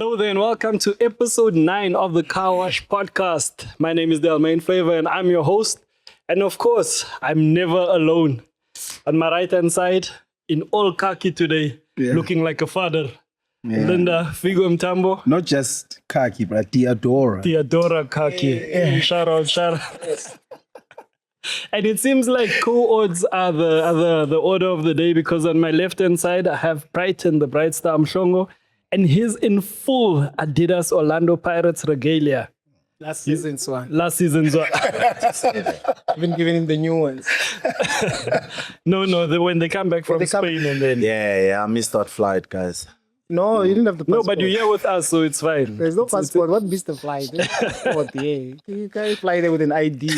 Hello there and welcome to episode 9 of the Car Wash podcast. My name is Delmain Faver and I'm your host. And of course, I'm never alone. On my right hand side, in all khaki today, looking like a father. Linda, Figo Mntambo. Not just khaki, but Theodora khaki. Shout out. And it seems like co-odds are the order of the day, because on my left hand side, I have Brighton, the bright star Mhlongo. And he's in full Adidas Orlando Pirates regalia. Last season's one. I've been giving him the new ones. No, when they come back from Spain and then... Yeah, I missed that flight, guys. No, you didn't have the passport. No, but you're here with us, so it's fine. There's no passport. What missed the flight? You can't fly there with an ID.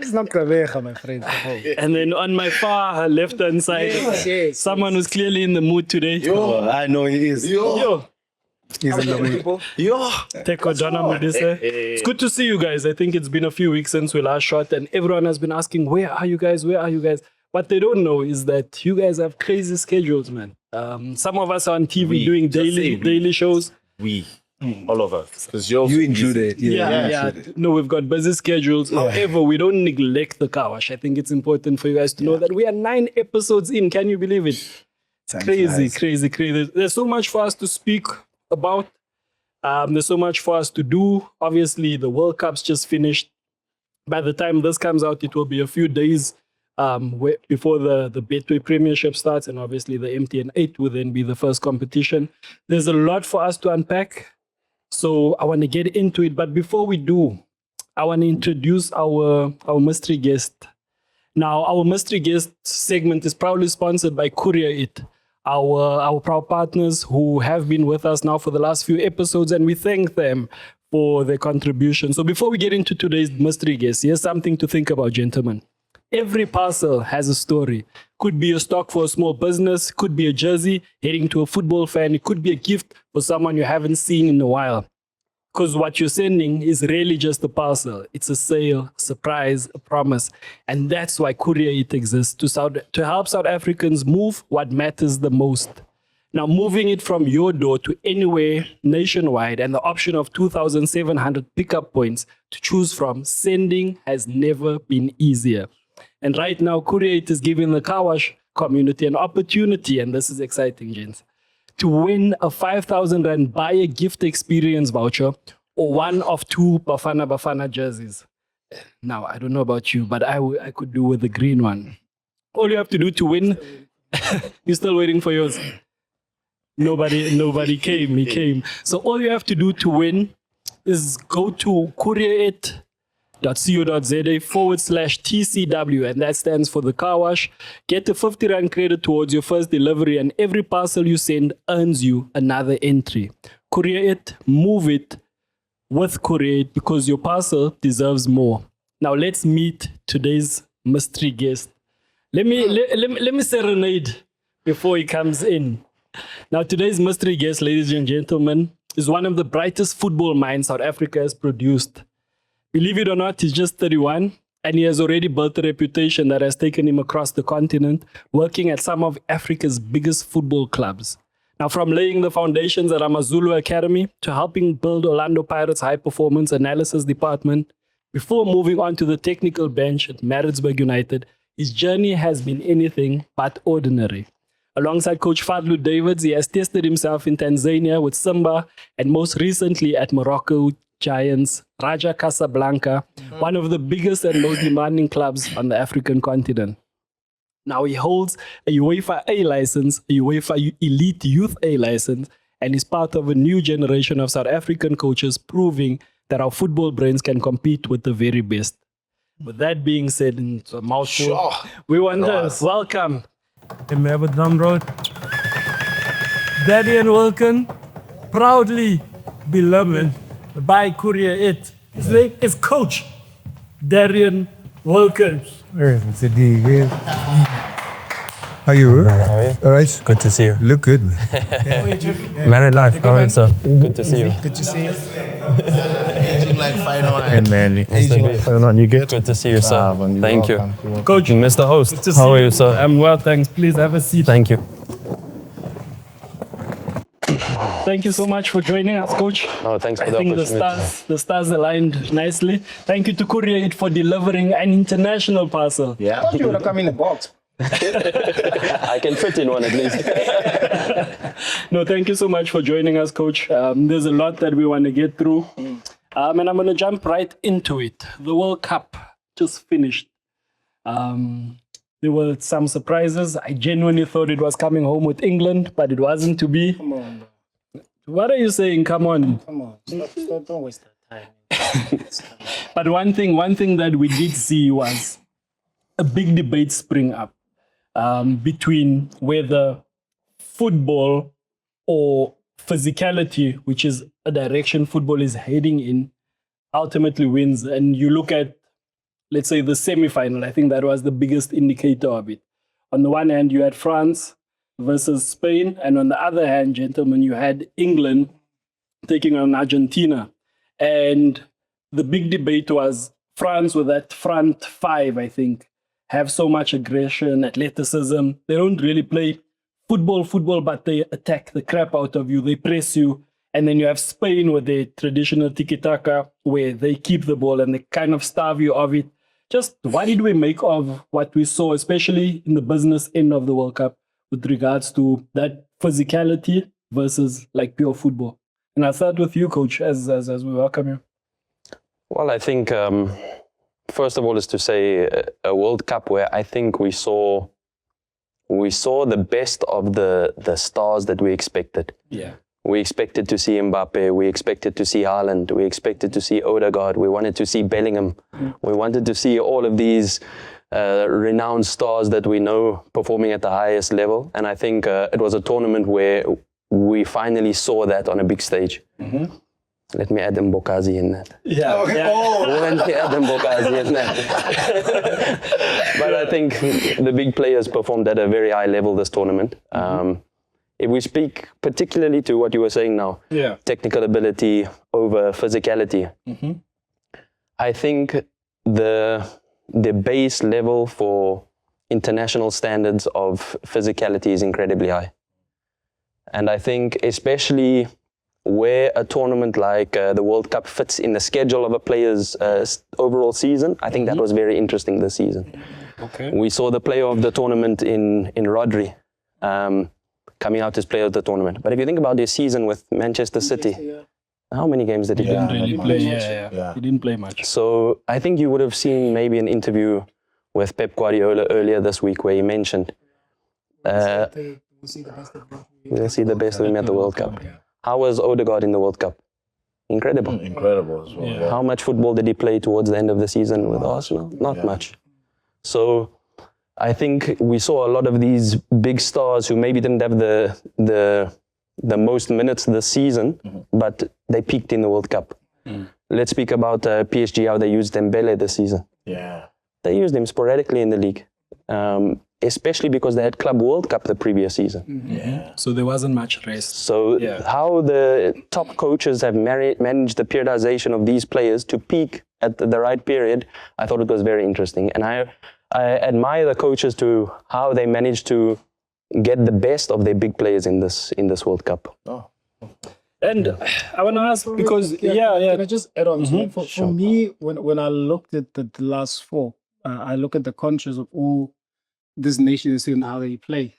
It's not Kraveja, my friend. And then on my far left-hand side, someone who's clearly in the mood today. Yo, I know he is. Yo. He's in the mood. Yo. Teko Modise. It's good to see you guys. I think it's been a few weeks since we last shot, and everyone has been asking, where are you guys? What they don't know is that you guys have crazy schedules, man. Some of us are on TV doing daily shows. All of us. Because you included. Yeah. No, we've got busy schedules. However, we don't neglect the Car Wash. I think it's important for you guys to know that we are 9 episodes in. Can you believe it? Crazy. There's so much for us to speak about. There's so much for us to do. Obviously, the World Cup's just finished. By the time this comes out, it will be a few days before the Betway Premiership starts, and obviously the MTN8 will then be the first competition. There's a lot for us to unpack, so I want to get into it. But before we do, I want to introduce our mystery guest. Now, our mystery guest segment is proudly sponsored by Courier It, our proud partners who have been with us now for the last few episodes, and we thank them for their contribution. So before we get into today's mystery guest, here's something to think about, gentlemen. Every parcel has a story. Could be a stock for a small business, could be a jersey heading to a football fan, it could be a gift for someone you haven't seen in a while. Because what you're sending is really just a parcel. It's a sale, a surprise, a promise. And that's why Courier It exists, to help South Africans move what matters the most. Now, moving it from your door to anywhere nationwide, and the option of 2,700 pickup points to choose from, sending has never been easier. And right now, Courier It is giving the Car Wash community an opportunity, and this is exciting, gents, to win a 5,000 Rand buyer gift experience voucher or one of 2 Bafana jerseys. Now, I don't know about you, but I could do with the green one. All you have to do to win, you're still waiting for yours. Nobody came. He came. So all you have to do to win is go to courierit.co.za/TCW, and that stands for the Car Wash. Get a 50 Rand credit towards your first delivery, and every parcel you send earns you another entry. Courier It, move it with Courier It, because your parcel deserves more. Now let's meet today's mystery guest. Let me serenade before he comes in. Now, today's mystery guest, ladies and gentlemen, is one of the brightest football minds South Africa has produced. Believe it or not, he's just 31, and he has already built a reputation that has taken him across the continent, working at some of Africa's biggest football clubs. Now, from laying the foundations at Amazulu Academy to helping build Orlando Pirates' high-performance analysis department, before moving on to the technical bench at Maritzburg United, his journey has been anything but ordinary. Alongside coach Fadlu Davids, he has tested himself in Tanzania with Simba, and most recently at Morocco Giants, Raja Casablanca, one of the biggest and most demanding clubs on the African continent. Now he holds a UEFA A license, a UEFA Elite Youth A license, and is part of a new generation of South African coaches, proving that our football brains can compete with the very best. With that being said, it's a mouthful. We want to welcome. Can we have a drum roll? Darian Wilken, proudly beloved by Courier It. His name is Coach Darian Wilken. It's a D. How are you? All right. Good to see you. Look good, man. Married life. All right, sir. Good to see you. Good to see you. Aging like fine wine. And man, you good? Good to see you, sir. Thank you. Coach, Mr. Host, how are you, sir? I'm well, thanks. Please have a seat. Thank you. Thank you so much for joining us, Coach. No, thanks for I the think opportunity. the stars aligned nicely. Thank you to Courier for delivering an international parcel. I thought you would have come in the box. I can fit in one at least. No, thank you so much for joining us, Coach. There's a lot that we want to get through. And I'm going to jump right into it. The World Cup just finished. There were some surprises. I genuinely thought it was coming home with England, but it wasn't to be. Come on, bro. What are you saying? Come on. Come on. Stop, don't waste that time. But one thing that we did see was a big debate spring up between whether football or physicality, which is a direction football is heading in, ultimately wins. And you look at, let's say, the semi-final. I think that was the biggest indicator of it. On the one hand, you had France versus Spain. And on the other hand, gentlemen, you had England taking on Argentina. And the big debate was France with that front five, I think, have so much aggression, athleticism. They don't really play football, but they attack the crap out of you. They press you. And then you have Spain with their traditional tiki-taka, where they keep the ball and they kind of starve you of it. Just what did we make of what we saw, especially in the business end of the World Cup, with regards to that physicality versus like pure football? And I'll start with you, Coach, as we welcome you. Well, I think, first of all, is to say a World Cup where I think we saw the best of the stars that we expected. Yeah. We expected to see Mbappe, we expected to see Haaland, we expected to see Odegaard, we wanted to see Bellingham. We wanted to see all of these renowned stars that we know performing at the highest level. And I think it was a tournament where we finally saw that on a big stage. Let me add Mbokazi in that. Yeah. Okay. Yeah. Let me add Mbokazi in that. But I think the big players performed at a very high level this tournament. If we speak particularly to what you were saying now, technical ability over physicality, I think the base level for international standards of physicality is incredibly high. And I think especially where a tournament like the World Cup fits in the schedule of a player's overall season, I think that was very interesting this season. Okay. We saw the player of the tournament in Rodri coming out as player of the tournament. But if you think about this season with Manchester City, how many games did he play? Didn't really play. Yeah. He didn't play much. So I think you would have seen maybe an interview with Pep Guardiola earlier this week where he mentioned we'll see the best of him at the World Cup. How was Odegaard in the World Cup? Incredible. Incredible as well. Yeah. How much football did he play towards the end of the season with Arsenal? Not much. So I think we saw a lot of these big stars who maybe didn't have the most minutes this season, but they peaked in the World Cup. Let's speak about PSG, how they used Dembele this season. Yeah. They used him sporadically in the league, especially because they had Club World Cup the previous season. Yeah. So there wasn't much rest. So how the top coaches have managed the periodization of these players to peak at the right period, I thought it was very interesting. And I admire the coaches to how they managed to get the best of their big players in this World Cup. Oh. And I want to ask because, Can I just add on to that? For me, when I looked at the last four, I look at the countries of all these nations and how they play.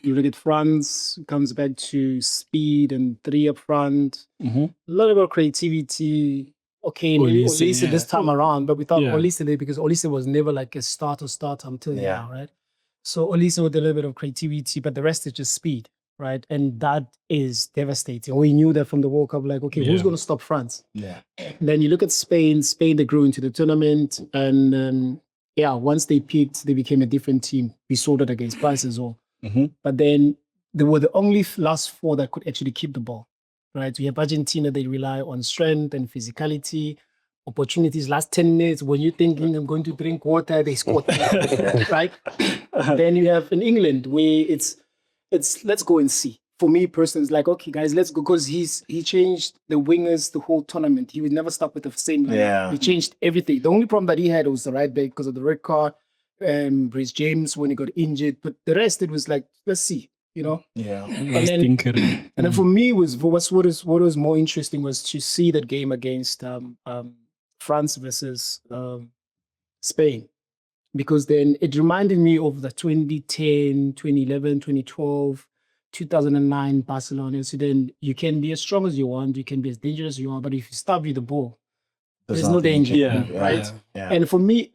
You look at France, comes back to speed and three up front. A lot about creativity. Okay, maybe Olise this time around, but without Olise there, because Olise was never like a starter, I'm telling you now, right? So Olise with a little bit of creativity, but the rest is just speed, right? And that is devastating. We knew that from the World Cup, like, okay, who's going to stop France? Yeah. Then you look at Spain, they grew into the tournament, and once they peaked, they became a different team. We saw that against France as well. But then they were the only last four that could actually keep the ball. Right, we have Argentina, they rely on strength and physicality, opportunities, last 10 minutes, when you're thinking I'm going to drink water, they scored, right? Then you have in England, where it's let's go and see. For me personally, it's like, okay, guys, let's go, because he changed the wingers the whole tournament. He would never stop with the same line. Yeah. He changed everything. The only problem that he had was the right back because of the red card, Bruce James when he got injured. But the rest, it was like, let's see. you know. Yeah. And then for me was what was more interesting was to see that game against France versus Spain, because then it reminded me of the 2010, 2011, 2012, 2009 Barcelona. So then you can be as strong as you want, you can be as dangerous as you want, but if you start with the ball, there's no danger, right? Yeah. And for me,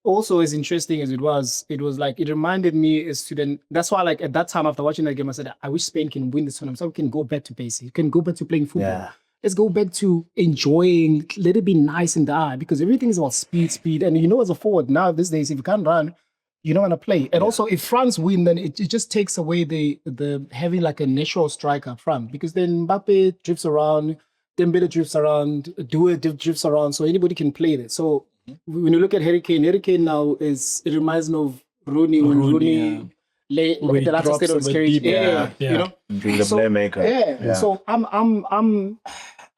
also as interesting as it was like, it reminded me as to then, that's why like at that time after watching that game, I said, I wish Spain can win this tournament so we can go back to basics. You can go back to playing football. Yeah. Let's go back to enjoying, let it be nice in the eye, because everything is about speed. And you know, as a forward now these days, if you can't run, you don't want to play. And also if France win, then it just takes away the having like a natural striker up front, because then Mbappe drifts around, Dembele drifts around, Due drifts around, so anybody can play there. So when you look at Harry Kane now it reminds me of Rooney when Rooney lay the last state of his career. You know, The playmaker. Yeah. So I'm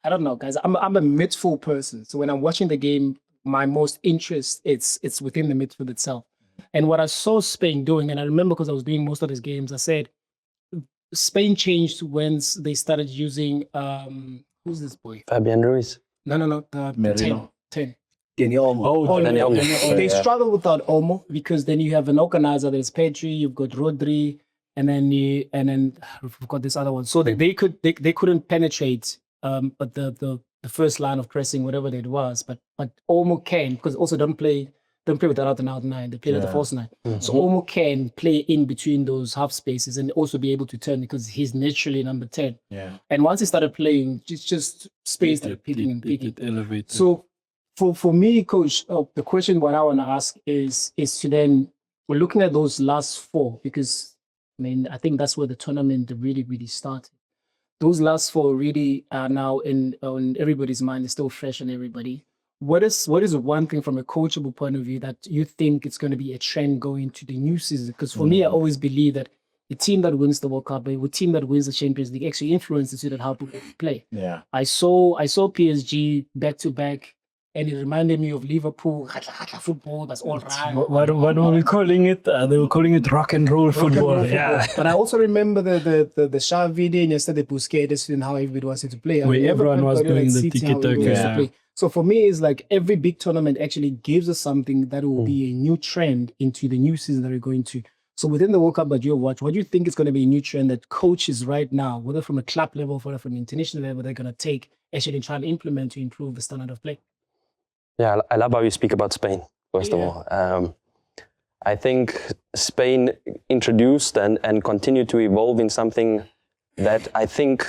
I don't know, guys. I'm a midfield person. So when I'm watching the game, my most interest it's within the midfield itself. And what I saw Spain doing, and I remember because I was doing most of these games, I said Spain changed when they started using who's this boy? Fabian Ruiz. No, the 10. Daniel Olmo. Olmo. They struggle without Olmo, because then you have an organizer. There's Pedri, you've got Rodri, and then we've got this other one. So they couldn't penetrate, but the first line of pressing, whatever it was. But Olmo can, because also don't play with that out and out 9. They play with the false 9. So Olmo can play in between those half spaces and also be able to turn, because he's naturally number 10. Yeah. And once he started playing, it's just space that picking. It elevated. So for me, coach, the question what I want to ask is to then, we're looking at those last 4, because I think that's where the tournament really, really started. Those last 4 really are now on everybody's mind. It's still fresh on everybody. What is one thing from a coachable point of view that you think it's going to be a trend going to the new season? Because for me, I always believe that the team that wins the World Cup, the team that wins the Champions League actually influences it how people play. Yeah. I saw PSG back to back, and it reminded me of Liverpool football. That's all right. What were we calling it? They were calling it rock and roll football. Yeah. But I also remember the Xavi and yesterday Busquets and how everybody wanted to play. Where everyone was doing the tiki-taka. So for me, it's like every big tournament actually gives us something that will be a new trend into the new season that we're going to. So within the World Cup that you watch, what do you think is going to be a new trend that coaches right now, whether from a club level, whether from an international level, they're going to take, actually try and implement to improve the standard of play? Yeah, I love how you speak about Spain, first of all. I think Spain introduced and continued to evolve in something that I think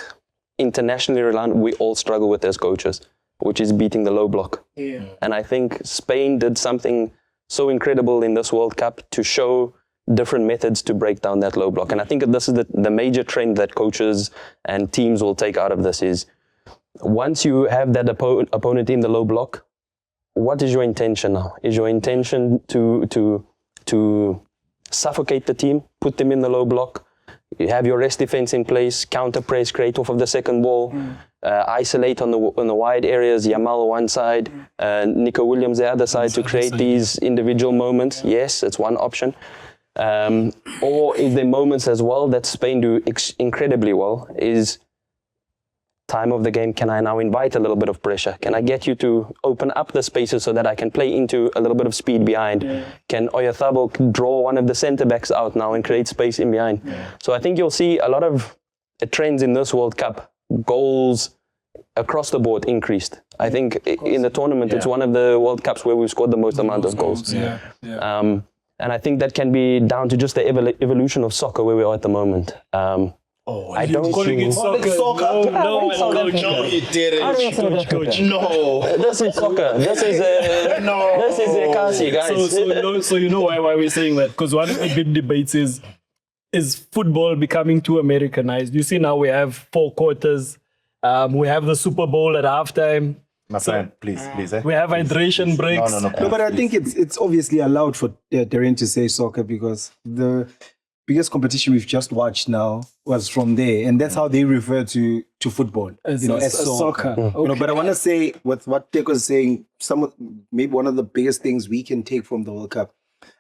internationally around we all struggle with as coaches, which is beating the low block. Yeah. And I think Spain did something so incredible in this World Cup to show different methods to break down that low block. And I think this is the major trend that coaches and teams will take out of this is, once you have that opponent in the low block, what is your intention now? Is your intention to suffocate the team, put them in the low block? You have your rest defense in place, counter press, create off of the second wall, isolate on the wide areas, Yamal one side, Nico Williams the other side to create these individual moments. Yes, it's one option. Or is there moments as well that Spain do incredibly well, is time of the game, can I now invite a little bit of pressure? Can I get you to open up the spaces so that I can play into a little bit of speed behind? Can Oyarzabal draw one of the centre-backs out now and create space in behind? So I think you'll see a lot of trends in this World Cup. Goals across the board increased. I think in the tournament, it's one of the World Cups where we've scored the most amount of goals. And I think that can be down to just the evolution of soccer where we are at the moment. I don't calling it soccer. No, you didn't. Coach. No. This is soccer. This is This is a Kasi, guys. So you know why we're saying that? Because one of the big debates is football becoming too Americanized? You see now we have 4 quarters. We have the Super Bowl at halftime. My friend, please. We have hydration breaks. No, but I think it's obviously allowed for Darian to say soccer, because the biggest competition we've just watched now was from there, and that's how they refer to football, as soccer. Okay. But I want to say what Teko is saying. Maybe one of the biggest things we can take from the World Cup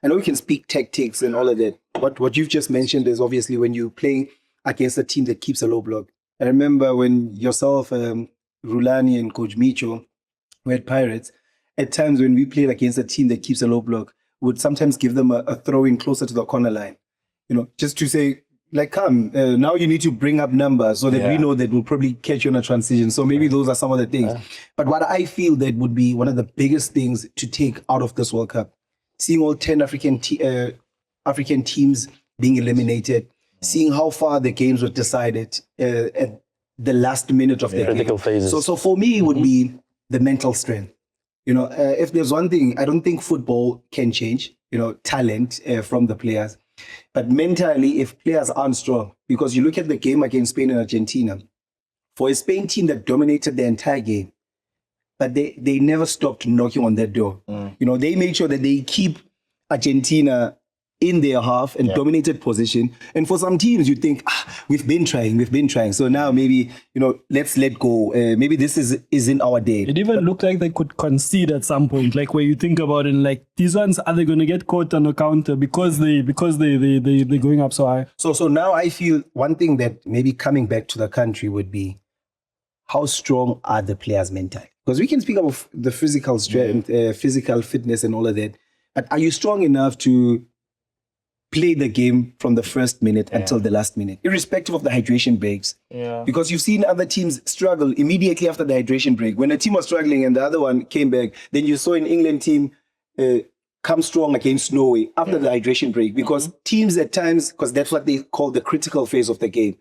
I know we can speak tactics and all of that. What you've just mentioned is obviously when you play against a team that keeps a low block. I remember when yourself, Rulani and Coach Micho were at Pirates, at times when we played against a team that keeps a low block, would sometimes give them a throw-in closer to the corner line. Just to say, like, come, now you need to bring up numbers so that we know that we'll probably catch you on a transition. So maybe those are some of the things. But what I feel that would be one of the biggest things to take out of this World Cup, seeing all 10 African teams being eliminated, seeing how far the games were decided at the last minute of the critical phases. So for me, it would be the mental strength. If there's one thing, I don't think football can change, talent from the players. But mentally, if players aren't strong, because you look at the game against Spain and Argentina, for a Spain team that dominated the entire game, but they never stopped knocking on that door. They made sure that they keep Argentina in their half and dominated position. And for some teams, you think, we've been trying. So now maybe, let's let go. Maybe this isn't our day. It even looked like they could concede at some point, like where you think about it, like these ones, are they going to get caught on the counter because they're going up so high? So now I feel one thing that maybe coming back to the country would be, how strong are the players mentally? Because we can speak of the physical strength, physical fitness and all of that. But are you strong enough to play the game from the first minute until the last minute, irrespective of the hydration breaks? Because you've seen other teams struggle immediately after the hydration break. When a team was struggling and the other one came back, then you saw an England team come strong against Norway after the hydration break. Because teams at times, because that's what they call the critical phase of the game,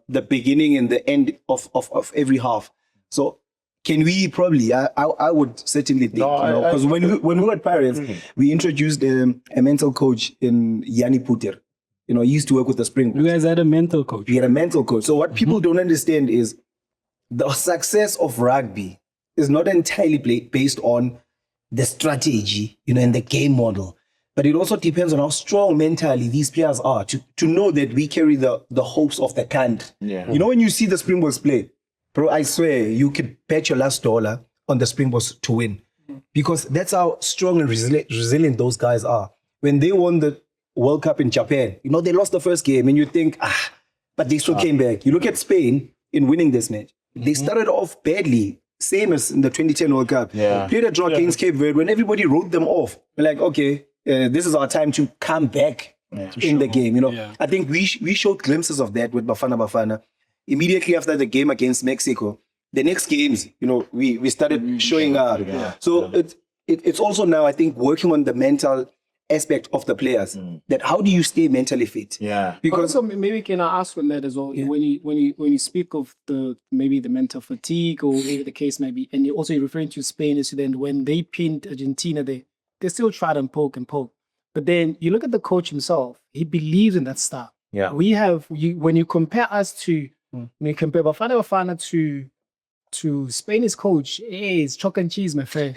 the beginning and the end of every half. So can we probably, I would certainly think, because when we were at Pirates, we introduced a mental coach in Yanni Puter. He used to work with the Springboks. You guys had a mental coach. We had a mental coach. So what people don't understand is the success of rugby is not entirely based on the strategy, and the game model. But it also depends on how strong mentally these players are to know that we carry the hopes of the country. When you see the Springboks play, bro, I swear you could bet your last dollar on the Springboks to win, because that's how strong and resilient those guys are. When they won the World Cup in Japan, they lost the first game and you think, but they still came back. You look at Spain in winning this match. They started off badly, same as in the 2010 World Cup. Played a draw against Cape Verde when everybody wrote them off. We're like, okay, this is our time to come back in the game. I think we showed glimpses of that with Bafana. Immediately after the game against Mexico, the next games, we started showing up. So it's also now, I think, working on the mental aspect of the players. That how do you stay mentally fit? Because also, maybe can I ask on that as well? When you speak of maybe the mental fatigue or whatever the case may be, and you're also referring to Spain incident when they pinned Argentina, they still tried and poke. But then you look at the coach himself; he believes in that style. We have when you compare us to. When you compare Bafana to Spain's coach, it's chalk and cheese, my friend.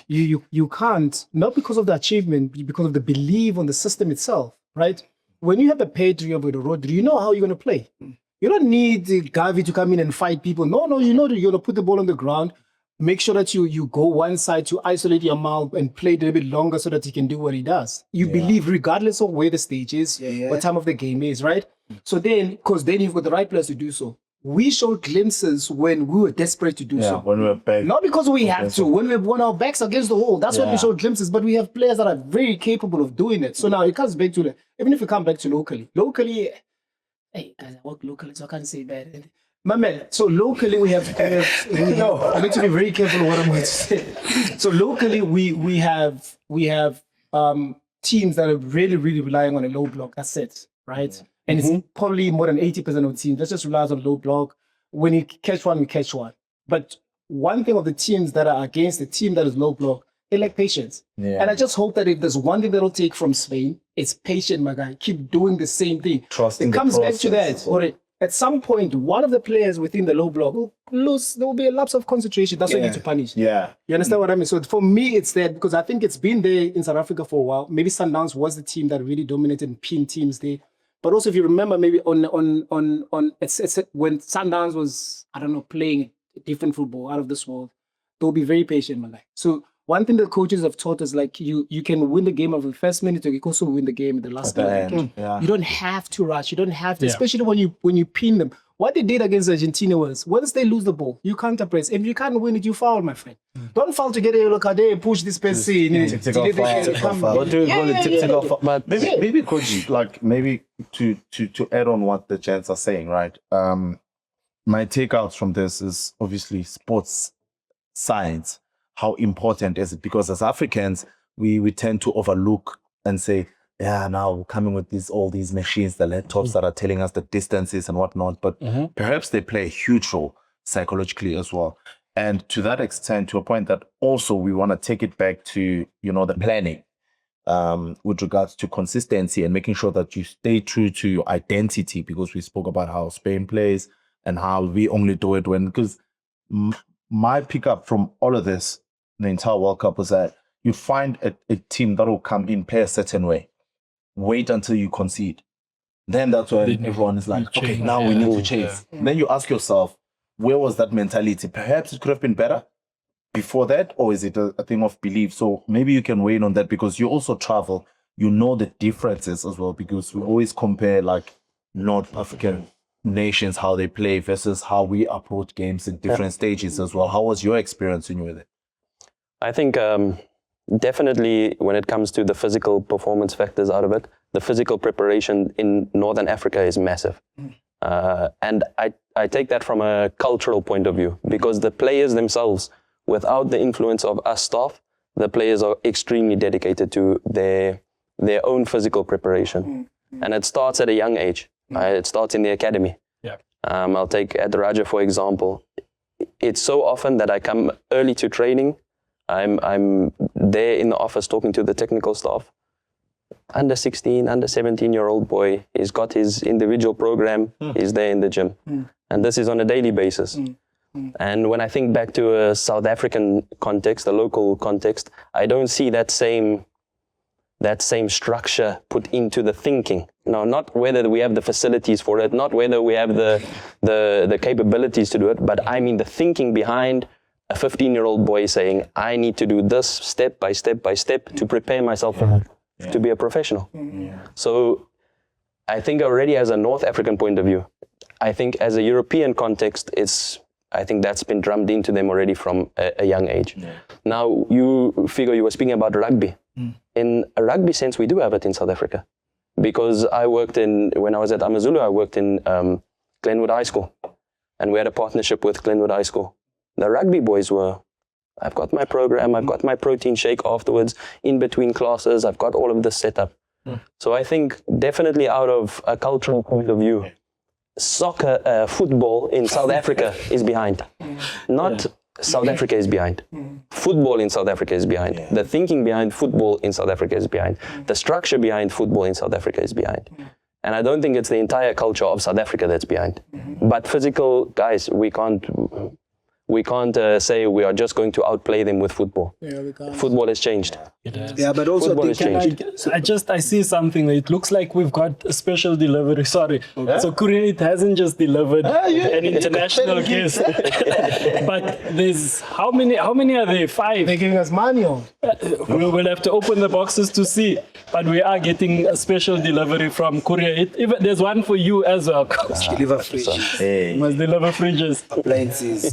You can't, not because of the achievement, but because of the belief on the system itself, right? When you have a Pedri over the road, do you know how you're going to play? You don't need Gavi to come in and fight people. No, you know that you're going to put the ball on the ground, make sure that you go one side to isolate your mouth and play it a little bit longer so that he can do what he does. You believe regardless of where the stage is, what time of the game is, right? So then, because then you've got the right players to do so. We showed glimpses when we were desperate to do so. When we were back. Not because we had to. When we've won our backs against the wall, that's when we showed glimpses. But we have players that are very capable of doing it. So now it comes back to, even if we come back to locally, hey, guys, I work locally, so I can't say bad. My man, so locally we have I need to be very careful what I'm going to say. So locally we have teams that are really, really relying on a low block. That's it, right? And it's probably more than 80% of the teams that just relies on low block. When you catch one, we catch one. But one thing of the teams that are against the team that is low block, they lack patience. And I just hope that if there's one thing that'll take from Spain, it's patience, my guy. Keep doing the same thing. Trusting it comes the back to that. Or at some point, one of the players within the low block will lose. There will be a lapse of concentration. That's what you need to punish. You understand what I mean? So for me, it's that because I think it's been there in South Africa for a while. Maybe Sundowns was the team that really dominated and pinned teams there. But also, if you remember, maybe on it's when Sundowns was, I don't know, playing different football out of this world, they'll be very patient, my guy. So one thing that coaches have taught us, like you can win the game of the first minute, or you can also win the game at the last minute. You don't have to rush. You don't have to, especially when you pin them. What they did against Argentina was, once they lose the ball, you counter press. If you can't win it, you foul, my friend. Don't foul to get a yellow card. Push this person in. What do you call it? But maybe coach, like maybe to add on what the gents are saying, right? My takeouts from this is obviously sports science. How important is it? Because as Africans, we tend to overlook and say, yeah, now we're coming with all these machines, the laptops that are telling us the distances and whatnot. But perhaps they play a huge role psychologically as well. And to that extent, to a point that also we want to take it back to, the planning with regards to consistency and making sure that you stay true to your identity, because we spoke about how Spain plays and how we only do it because my pickup from all of this, the entire World Cup, was that you find a team that will come in, play a certain way, wait until you concede. Then that's when everyone is like, okay, now we need to chase. Then you ask yourself, where was that mentality? Perhaps it could have been better before that, or is it a thing of belief? So maybe you can weigh in on that, because you also travel, you know the differences as well, because we always compare like North African nations, how they play versus how we approach games in different stages as well. How was your experience when you were there? I think definitely when it comes to the physical performance factors out of it, the physical preparation in Northern Africa is massive. And I take that from a cultural point of view, because the players themselves, without the influence of us staff, the players are extremely dedicated to their own physical preparation. And it starts at a young age. It starts in the academy. I'll take Adaraja, for example. It's so often that I come early to training. I'm there in the office talking to the technical staff. Under 16, under 17-year-old boy, he's got his individual program, he's there in the gym. And this is on a daily basis. And when I think back to a South African context, a local context, I don't see that same structure put into the thinking. Now, not whether we have the facilities for it, not whether we have the capabilities to do it, but I mean the thinking behind a 15-year-old boy saying, I need to do this step by step by step to prepare myself to be a professional. So I think already as a North African point of view, I think as a European context, I think that's been drummed into them already from a young age. Now, you were speaking about rugby. In a rugby sense, we do have it in South Africa. Because when I was at Amazulu, I worked in Glenwood High School. And we had a partnership with Glenwood High School. The rugby boys I've got my program, I've got my protein shake afterwards, in between classes, I've got all of this set up. So I think definitely out of a cultural point of view, soccer, football in South Africa is behind. Not South Africa is behind. Football in South Africa is behind. The thinking behind football in South Africa is behind. The structure behind football in South Africa is behind. And I don't think it's the entire culture of South Africa that's behind. But physical, guys, we can't say we are just going to outplay them with football. Football has changed. But also I see something. It looks like we've got a special delivery. Sorry. So Korea, it hasn't just delivered an international guest. But there's how many are there? 5. They're giving us money. We'll have to open the boxes to see. But we are getting a special delivery from Korea. There's one for you as well. Deliver fridges. Must deliver fridges. Appliances.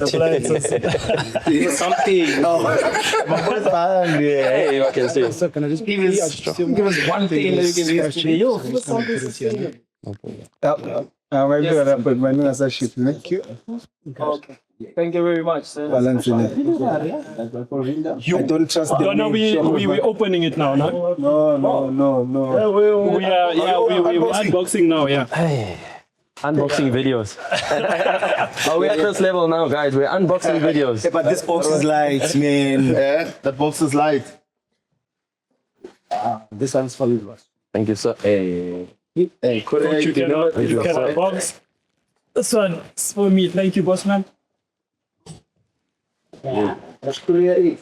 Something. Hey, I can see. So can I just give us one thing that you can see? Yo, Thank you. Okay. Thank you very much, sir. I don't trust them. No, we're opening it now, no? No. We're unboxing now, Hey. Unboxing videos. Are we at this level now, guys? We're unboxing videos. But this box is light, man. That box is light. This one's for you. Thank you, sir. Hey, you can unbox. This one is for me. Thank you, boss man. That's Korea.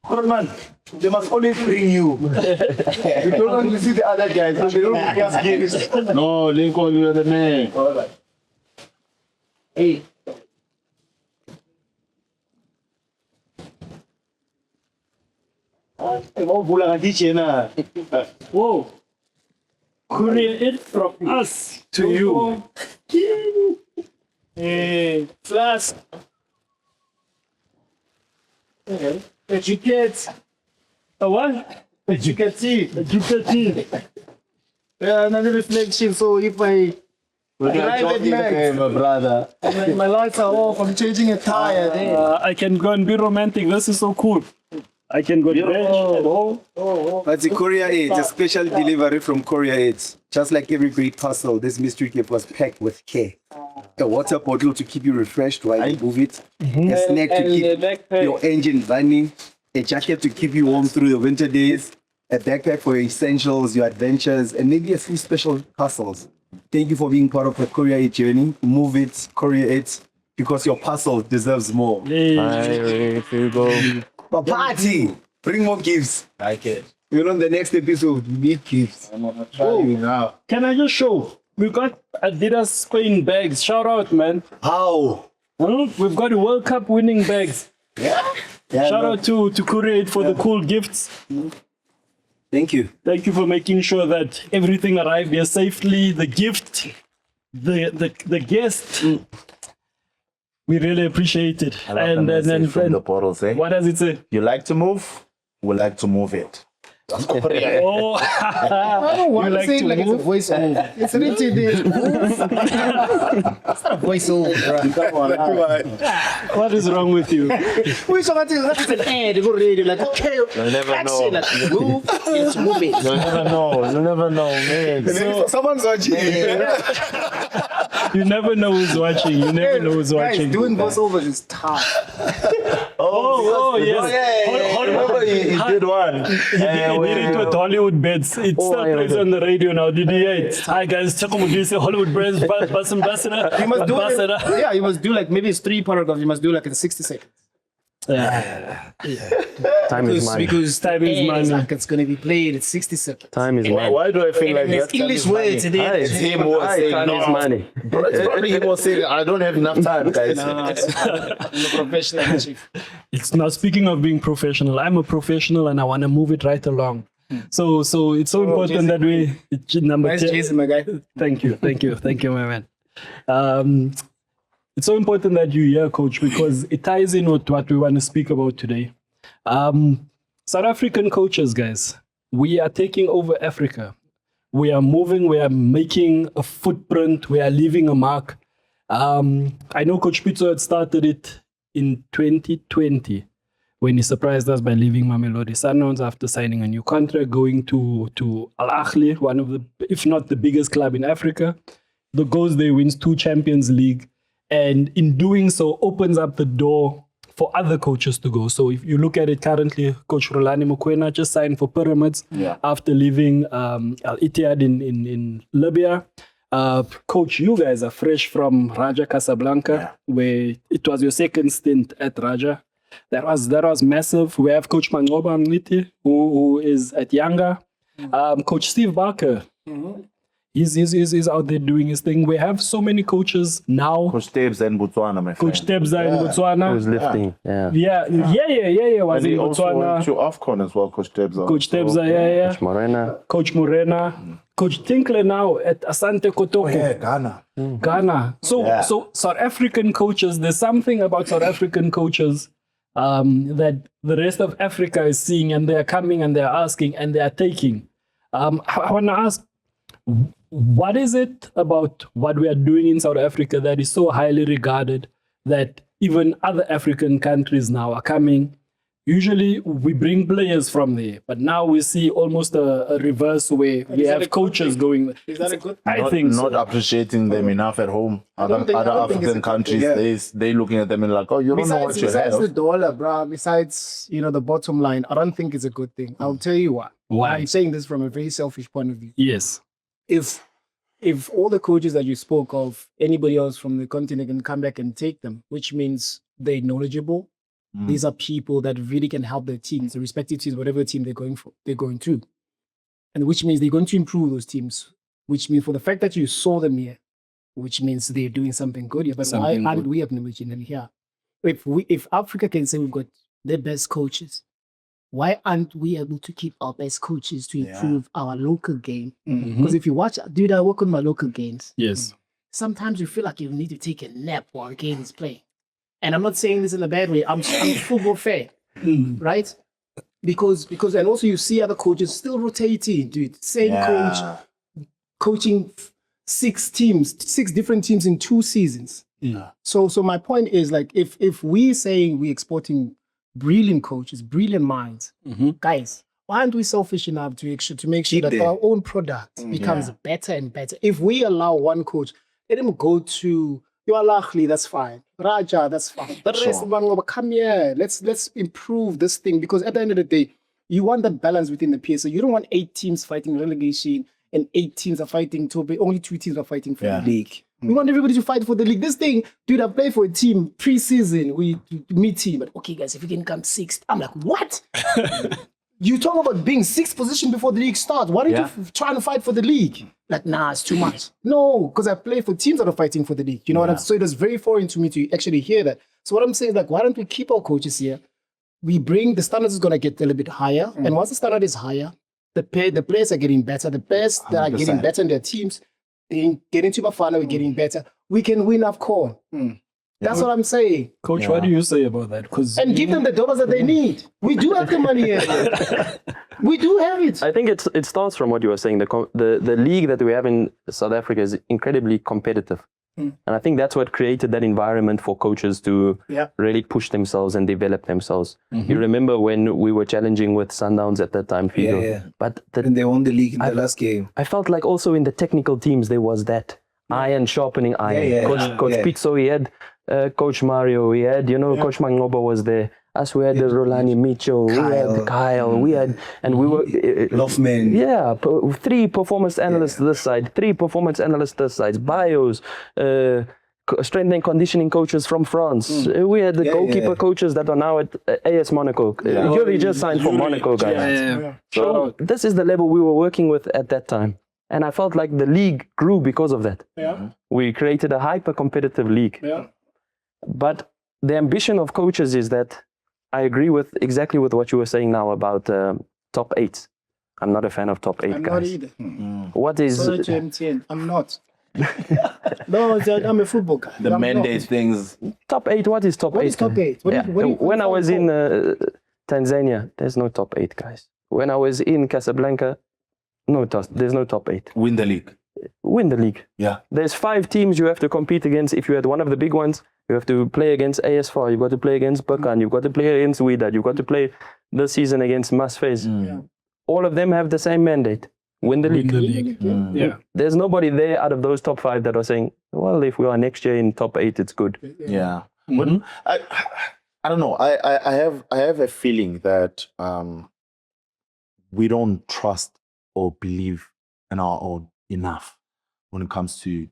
Good man. They must always bring you. You don't want to see the other guys. So they don't just get. No, Lincoln, you are the man. All right. Hey. Whoa. Courier it from us to you. Flask. Educate. A what? Educate. Another reflection. So if I drive at night, my brother. my lights are off, I'm changing a tire there. I can go and be romantic. This is so cool. I can go to bed at home. That's a Courier 8, a special delivery from Courier 8. Just like every great parcel, this mystery gift was packed with care. A water bottle to keep you refreshed while you move it, a snack to keep your engine running, a jacket to keep you warm through the winter days, a backpack for your essentials, your adventures, and maybe a few special parcels. Thank you for being part of the Courier 8 journey. Move it, Courier 8, because your parcel deserves more. But party! Bring more gifts. Like it. You know, the next episode, we need gifts. I'm gonna try you now. Can I just show? We got Adidas Spain bags. Shout out, man. How? We've got World Cup winning bags. Yeah, Shout out to Courier for the cool gifts. Thank you. Thank you for making sure that everything arrived here safely. The gift, the guest. We really appreciate it. I love the message from the bottles, eh? What does it say? You like to move? We like to move it. Oh, I don't want You to say it like it's a voiceover. It's written there. It's not a voiceover. Come on. what is wrong with you? Which one is that? It's an ad. Go radio like okay. You'll never Action, know. like move. It's moving. You'll never know. You'll never know, man. Someone's watching. You never know who's watching. You never know who's Guys, watching. doing voiceovers is tough. Oh, yes. Remember he did one. He did it with Hollywood beds. It still plays on the radio now. Did he? Hi guys, Teko Modise, Hollywood beds, bus ambassador. You must do ambassador. it. Yeah, you must do like maybe it's 3 paragraphs. You must do like in 60 seconds. Time is money. Because Time is money. like it's gonna be played at 60 seconds. Time is money. Why do I feel like It's that? English words. It's him who was saying, Time is no. money. It's probably him who was saying, I don't have enough time, guys. I'm a professional chief. It's now speaking of being professional. I'm a professional and I want to move it right along. So it's so important that we number Nice 10. Jason, my guy. Thank you, my man. It's so important that you're here, Coach, because it ties in with what we want to speak about today. South African coaches, guys, we are taking over Africa. We are moving, we are making a footprint, we are leaving a mark. I know Coach Pitso had started it in 2020 when he surprised us by leaving Mamelodi Sundowns after signing a new contract, going to Al Ahly, one of the, if not the biggest club in Africa. The goes there, wins 2 Champions League, and in doing so opens up the door for other coaches to go. So if you look at it currently, Coach Rulani Mokoena just signed for Pyramids after leaving Al Ittihad in Libya. Coach, you guys are fresh from Raja Casablanca, where it was your second stint at Raja. That was massive. We have Coach Mhlongo who is at Yanga. Coach Steve Barker. He's out there doing his thing. We have so many coaches now. Coach Tebza in Botswana, my friend. Coach Tebza in Botswana. Who's lifting? Yeah. Was And he in also went Botswana. to AFCON as well, Coach Tebza. Coach Tebza, Morena. Coach Morena. Coach Tinkler now at Asante Kotoko. Ghana. So South African coaches, there's something about South African coaches that the rest of Africa is seeing, and they're coming and they're asking and they're taking. I want to ask, what is it about what we are doing in South Africa that is so highly regarded that even other African countries now are coming? Usually we bring players from there, but now we see almost a reverse where we have coaches going. Is that a good thing? I think not so. appreciating them enough at home. Other don't think African it's a- countries, they looking at them and like, oh, you don't know what you Besides the have. dollar, bro, besides, the bottom line, I don't think it's a good thing. I'll tell you why. Why? I'm saying this from a very selfish point of view. Yes. If all the coaches that you spoke of, anybody else from the continent can come back and take them, which means they're knowledgeable. These are people that really can help their teams, the respective teams, whatever team they're going through. And which means they're going to improve those teams, which means for the fact that you saw them here, which means they're doing something good here. But why did we acknowledge them here? If Africa can say we've got the best coaches, why aren't we able to keep our best coaches to improve our local game? Because if you watch, dude, I work on my local games. Yes. Sometimes you feel like you need to take a nap while a game is playing. And I'm not saying this in a bad way. I'm football fan, right? Because and also you see other coaches still rotating, dude. Same coach coaching 6 different teams in 2 seasons. Yeah. So my point is, like, if we saying we're exporting brilliant coaches, brilliant minds, guys, why aren't we selfish enough to make sure that our own product becomes better and better? If we allow one coach, let him go to Yoalachli, that's fine. Raja, that's fine. The rest of them, come here. Let's improve this thing, because at the end of the day, you want that balance within the PSL. You don't want 8 teams fighting relegation and 8 teams are fighting to be only 2 teams are fighting for the league. We want everybody to fight for the league. This thing, dude, I play for a team pre-season. We meet team, but okay, guys, if you can come 6th, I'm like, what? You talk about being 6th position before the league starts. Why don't you try to fight for the league? Like, nah, it's too much. No, because I play for teams that are fighting for the league. You know what I'm saying? So it was very foreign to me to actually hear that. So what I'm saying is, like, why don't we keep our coaches here? We bring, the standards is going to get a little bit higher. And once the standard is higher, the players are getting better. The players that are getting better in their teams, they get into Bafana, we're getting better. We can win AFCON. That's what I'm saying. Coach, what do you say about that? And give them the dollars that they need. We do have the money here. We do have it. I think it starts from what you were saying. The league that we have in South Africa is incredibly competitive. And I think that's what created that environment for coaches to really push themselves and develop themselves. You remember when we were challenging with Sundowns at that time, Figo? But and they won the league in the last game. I felt like also in the technical teams there was that iron sharpening iron. Coach Pizzo, he had Coach Mario, we had, Coach Mhlongo was there. Us, we had the Rolani Micho, we had Kyle, we had, and we were... Loveman. 3 performance analysts this side, 3 performance analysts this side, bios, strength and conditioning coaches from France. We had the goalkeeper coaches that are now at AS Monaco. Yuri just signed for Monaco, guys. So this is the level we were working with at that time. And I felt like the league grew because of that. We created a hyper-competitive league. But the ambition of coaches is that I agree with exactly with what you were saying now about top 8. I'm not a fan of top 8, I'm guys. not either. What is... Sorry to MTN, I'm not. No, I'm a football guy. The mandate things. Top 8, what is top 8? What is top 8? When I was in Tanzania, there's no top 8, guys. When I was in Casablanca, there's no top 8. Win the league. Win the league. Yeah. There's 5 teams you have to compete against. If you had one of the big ones, you have to play against ASFAR, you've got to play against Bukan, you've got to play against Wydad, you've got to play this season against Masfez. All of them have the same mandate. Win the league. There's nobody there out of those top 5 that are saying, well, if we are next year in top 8, it's good. But I don't know. I have a feeling that we don't trust or believe in our own enough when it comes to,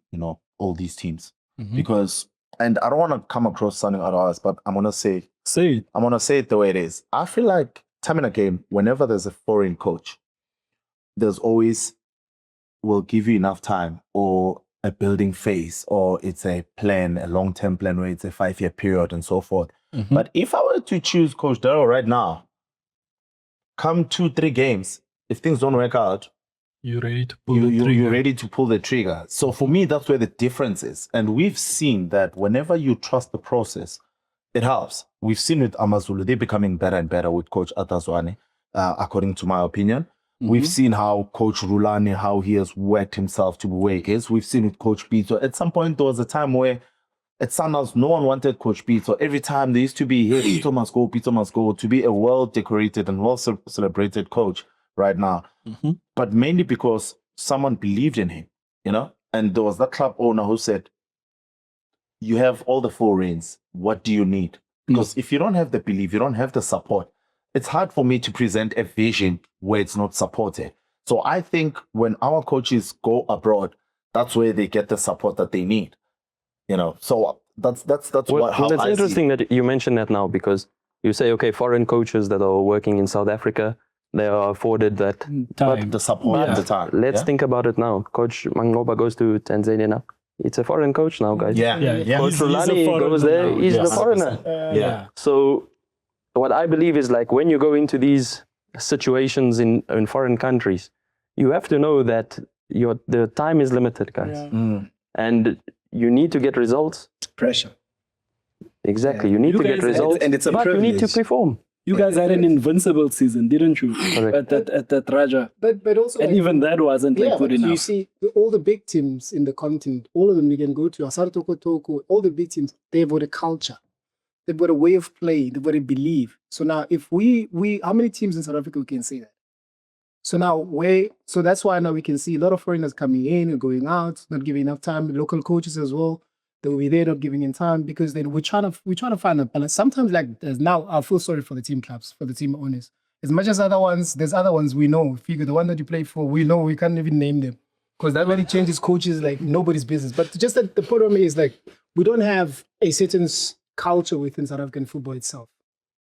all these teams. Because, and I don't want to come across something otherwise, but I'm going to say it. I'm going to say it the way it is. I feel like time and again, whenever there's a foreign coach, there's always, will give you enough time or a building phase, or it's a plan, a long-term plan where it's a 5-year period and so forth. But if I were to choose Coach Darryl right now, come 2-3 games, if things don't work out, you're ready to pull the trigger. You're ready to pull the trigger. So for me, that's where the difference is. And we've seen that whenever you trust the process, it helps. We've seen with Amazulu, they're becoming better and better with Coach Atazwane, according to my opinion. We've seen how Coach Rulani, how he has worked himself to where he is. We've seen with Coach Pizzo. At some point, there was a time where at Sundowns, no one wanted Coach Pizzo. Every time there used to be, hey, Pizzo must go, to be a well-decorated and well-celebrated coach right now. But mainly because someone believed in him, And there was that club owner who said, you have all the 4 reins. What do you need? Because if you don't have the belief, you don't have the support, it's hard for me to present a vision where it's not supported. So I think when our coaches go abroad, that's where they get the support that they need. So that's how it's I interesting see. that you mentioned that now, because you say, okay, foreign coaches that are working in South Africa, they are afforded that time, the support at the time. Let's think about it now. Coach Mhlongo goes to Tanzania now. It's a foreign coach now, guys. Yeah. Coach Rulani goes there, he's the foreigner. Yeah. So what I believe is like when you go into these situations in foreign countries, you have to know that the time is limited, guys. And you need to get results. Pressure. Exactly. You need to get results, and it's a but privilege. you need to perform. You guys had an invincible season, didn't you? Correct. At that Raja. But also, And like, even that wasn't like good but enough. you see, all the big teams in the continent, all of them we can go to, Asar Toko, all the big teams, they've got a culture. They've got a way of playing. They've got a belief. So now, if we how many teams in South Africa we can say that? So now, so that's why now we can see a lot of foreigners coming in and going out, not giving enough time. Local coaches as well, they will be there not giving in time because then we're trying to find a balance. Sometimes like now, I feel sorry for the team clubs, for the team owners. As much as there's other ones we know. Figure the one that you play for, we know we can't even name them because that really changes coaches like nobody's business. But just that the problem is like we don't have a certain culture within South African football itself.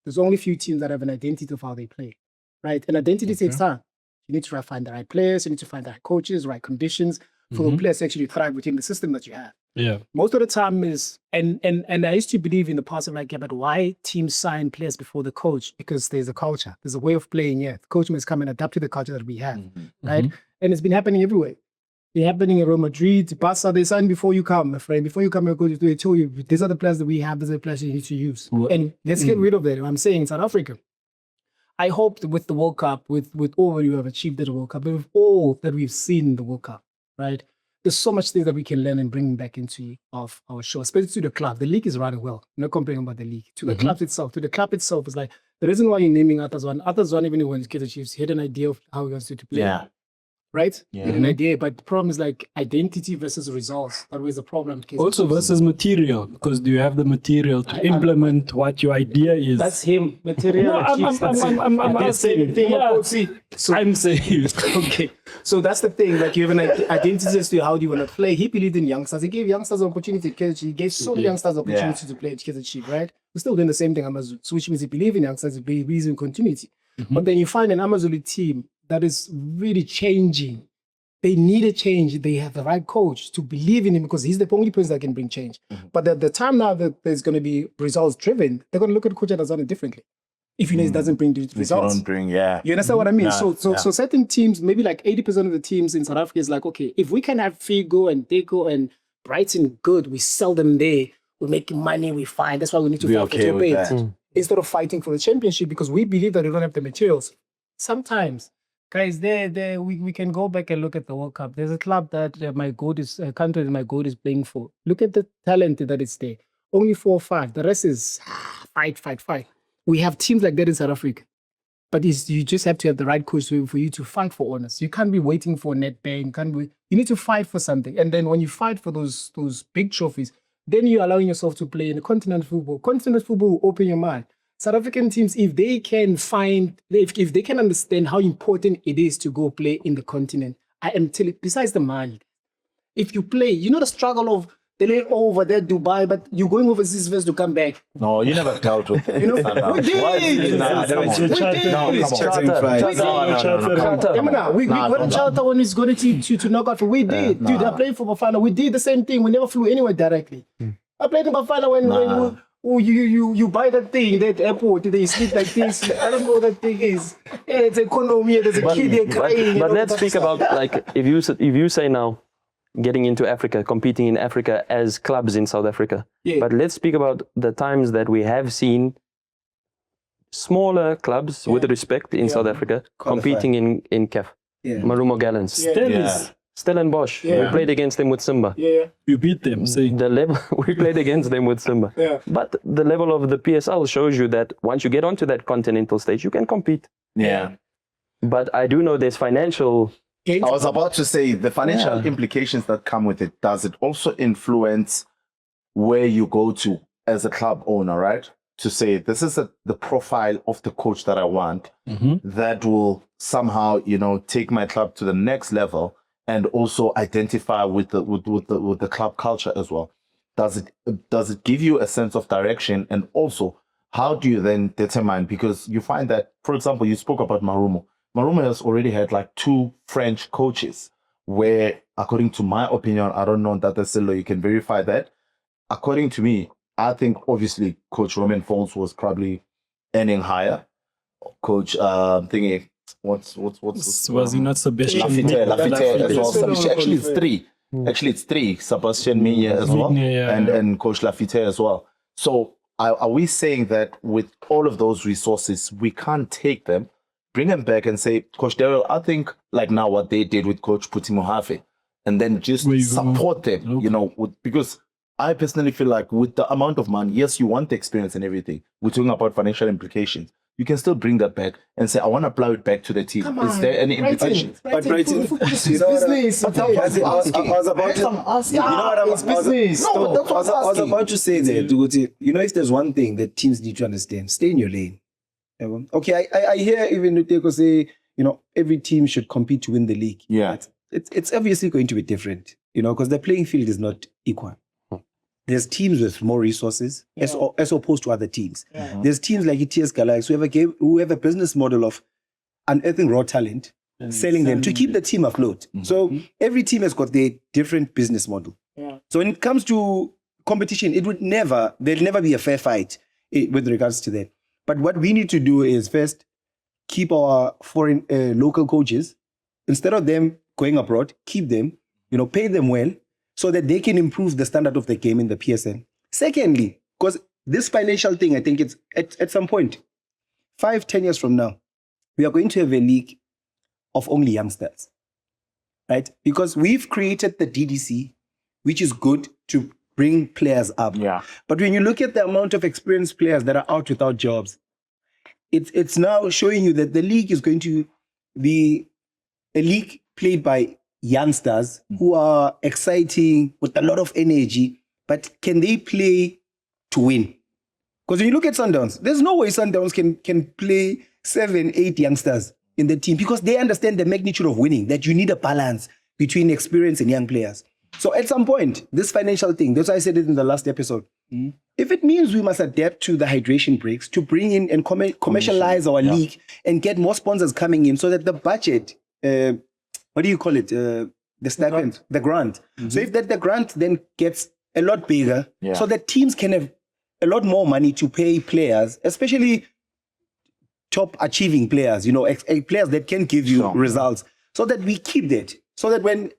There's only a few teams that have an identity of how they play, right? And identity takes time. You need to find the right players, you need to find the right coaches, right conditions for the players to actually thrive within the system that you have. Yeah. Most of the time is, and I used to believe in the past, I'm like, yeah, but why teams sign players before the coach? Because there's a culture, there's a way of playing, yeah. The coach must come and adapt to the culture that we have, right? And it's been happening everywhere. It's happening in Real Madrid, Barca, they sign before you come, my friend. Before you come, they tell you, these are the players that we have, these are the players you need to use. And let's get rid of that. I'm saying in South Africa, I hope that with the World Cup, with all that you have achieved at the World Cup, with all that we've seen in the World Cup, right? There's so much things that we can learn and bring back into our show, especially to the club. The league is running well. I'm not complaining about the league. To the club itself, is like the reason why you're naming Athazwan, even when he's Kaizer Chiefs, he had an idea of how he wants to play. Yeah. Right? He had an idea, but the problem is like identity versus results. That was the problem. Also versus material, because do you have the material to implement what your idea is? That's him. Material. No, I'm saying. Yeah. So I'm saying. Okay. So that's the thing. Like you have an identity as to how do you want to play. He believed in youngsters. He gave youngsters an opportunity. He gave so many youngsters opportunity to play at Kaizer Chiefs, right? We're still doing the same thing, Amazulu. So which means he believes in youngsters, he believes in continuity. But then you find an Amazulu team that is really changing. They need a change. They have the right coach to believe in him because he's the only person that can bring change. But at the time now that there's going to be results driven, they're going to look at Coach Adazana differently. If he doesn't bring the results. You don't bring, You understand what I mean? So certain teams, maybe like 80% of the teams in South Africa is like, okay, if we can have Figo and Teko and Brighton good, we sell them there, we're making money, we find. That's why we need to fight for top 8. Instead of fighting for the championship because we believe that we don't have the materials. Sometimes, guys, we can go back and look at the World Cup. There's a club that country that my goal is playing for. Look at the talent that is there. Only 4 or 5. The rest is fight. We have teams like that in South Africa. But you just have to have the right coach for you to fight for honors. You can't be waiting for Nedbank. You need to fight for something. And then when you fight for those big trophies, then you're allowing yourself to play in the continental football. Continental football will open your mind. South African teams, if they can understand how important it is to go play in the continent, I am telling you, besides the money, if you play, you know the struggle of they're over there, Dubai, but you're going overseas first to come back. No, you never dealt with it. You know, we did. We got a charter when it's going to knock out for. We did. Dude, I played for Bafana. We did the same thing. We never flew anywhere directly. I played in Bafana when you buy that thing, that airport, they sleep like this. I don't know what that thing is. Yeah, it's economy, there's a kid there crying. But let's speak about, like, if you say now, getting into Africa, competing in Africa as clubs in South Africa. Yeah. But let's speak about the times that we have seen smaller clubs, with respect, in South Africa, competing in CAF. Yeah. Marumo Gallants. Stellenbosch. Yeah. We played against them with Simba. Yeah. You beat them. See. The level we played against them with Simba. Yeah. But the level of the PSL shows you that once you get onto that continental stage, you can compete. Yeah. But I do know there's financial. I was about to say the financial implications that come with it. Does it also influence where you go to as a club owner, right? To say this is the profile of the coach that I want, that will somehow, take my club to the next level, and also identify with the club culture as well. Does it give you a sense of direction, and also how do you then determine? Because you find that, for example, you spoke about Marumo. Marumo has already had like 2 French coaches where, according to my opinion, I don't know that still you can verify that. According to me, I think obviously Coach Romain Folz was probably earning higher. Coach thingy, what's Was he not Sebastian? Lafitte as well. Actually, it's three. Actually, it's three. Sebastian Migne as well, and Coach Lafitte as well. So are we saying that with all of those resources, we can't take them, bring them back and say, Coach Daryl, I think like now what they did with Coach Puti Mohafe, and then just support them, you know, because I personally feel like with the amount of money, yes, you want the experience and everything. We're talking about financial implications. You can still bring that back and say, I want to apply it back to the team. Is there any implications? But Brighton, It's business. I was about to, you know what I'm business. I was about to say there, Duguti, you know, if there's one thing that teams need to understand, stay in your lane. Okay, I hear even Teko say, you know, every team should compete to win the league. Yeah. It's obviously going to be different, you know, because the playing field is not equal. There's teams with more resources as opposed to other teams. There's teams like ETS Galaxy who have a business model of unearthing raw talent, selling them to keep the team afloat. So every team has got their different business model. So when it comes to competition, there'll never be a fair fight with regards to that. But what we need to do is first keep our foreign local coaches, instead of them going abroad, keep them, you know, pay them well, so that they can improve the standard of the game in the PSN. Secondly, because this financial thing, I think it's at some point, 5-10 years from now, we are going to have a league of only youngsters, right? Because we've created the DDC, which is good to bring players up. Yeah. But when you look at the amount of experienced players that are out without jobs, it's now showing you that the league is going to be a league played by youngsters who are exciting with a lot of energy, but can they play to win? Because when you look at Sundowns, there's no way Sundowns can play 7-8 youngsters in the team because they understand the magnitude of winning, that you need a balance between experience and young players. So at some point, this financial thing, that's why I said it in the last episode, if it means we must adapt to the hydration breaks to bring in and commercialize our league and get more sponsors coming in so that the budget, what do you call it? The stipend, the grant. So if the grant then gets a lot bigger, so that teams can have a lot more money to pay players, especially top achieving players, you know, players that can give you results, so that we keep that. So that when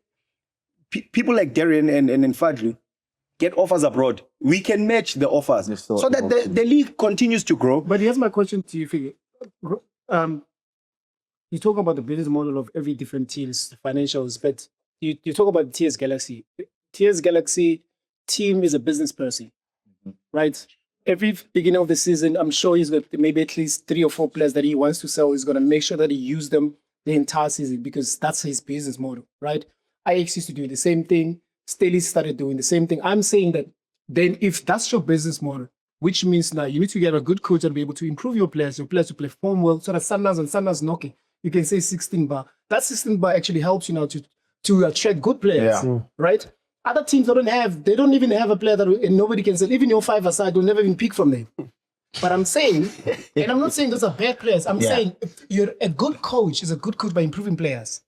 people like Darian and Fadlu get offers abroad, we can match the offers so that the league continues to grow. But here's my question to you, Figgy. You talk about the business model of every different team's financials, but you talk about TS Galaxy. TS Galaxy team is a business person, right? Every beginning of the season, I'm sure he's got maybe at least 3 or 4 players that he wants to sell. He's going to make sure that he uses them the entire season because that's his business model, right? Ajax used to do the same thing. Staley started doing the same thing. I'm saying that then if that's your business model, which means now you need to get a good coach and be able to improve your players to perform well, so that Sundowns knocking, you can say 16 bar. That 16 bar actually helps you now to attract good players, right? Other teams they don't even have a player that and nobody can sell. Even your 5-a-side will never even pick from them. But I'm saying, and I'm not saying those are bad players. I'm saying if you're a good coach is a good coach by improving players.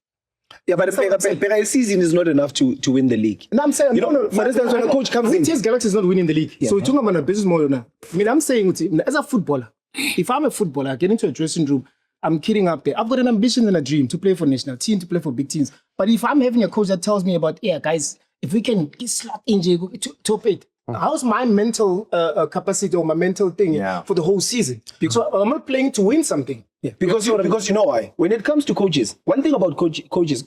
Yeah, but a season is not enough to win the league. No, I'm saying, for instance, when a coach comes in, TS Galaxy is not winning the league. So we're talking about a business model now. I mean, I'm saying, as a footballer, if I'm a footballer, I get into a dressing room, I'm kidding up there. I've got an ambition and a dream to play for national team, to play for big teams. But if I'm having a coach that tells me about, guys, if we can get slot injury, top it. How's my mental capacity or my mental thing for the whole season? Because I'm not playing to win something. Yeah, because you know why? When it comes to coaches, one thing about coaches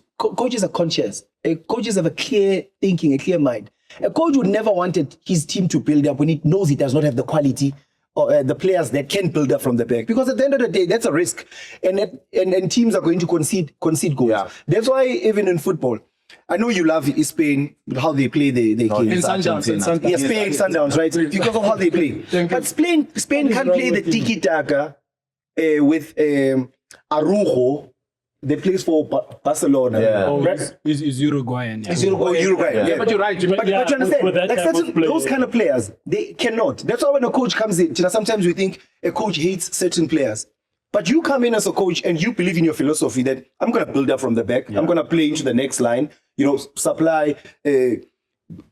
are conscious. Coaches have a clear thinking, a clear mind. A coach would never wanted his team to build up when he knows he does not have the quality or the players that can build up from the back. Because at the end of the day, that's a risk. And teams are going to concede goals. Yeah. That's why even in football, I know you love Spain, how they play the game. Sundowns. Yeah, Spain, Sundowns, right? Because of how they play. But Spain can't play the tiki-taka with Arujo. They plays for Barcelona. Yeah. He's Uruguayan. He's Uruguayan. Yeah. But you're right. But you understand, those kind of players, they cannot. That's why when a coach comes in, sometimes we think a coach hates certain players. But you come in as a coach and you believe in your philosophy that I'm going to build up from the back. I'm going to play into the next line, supply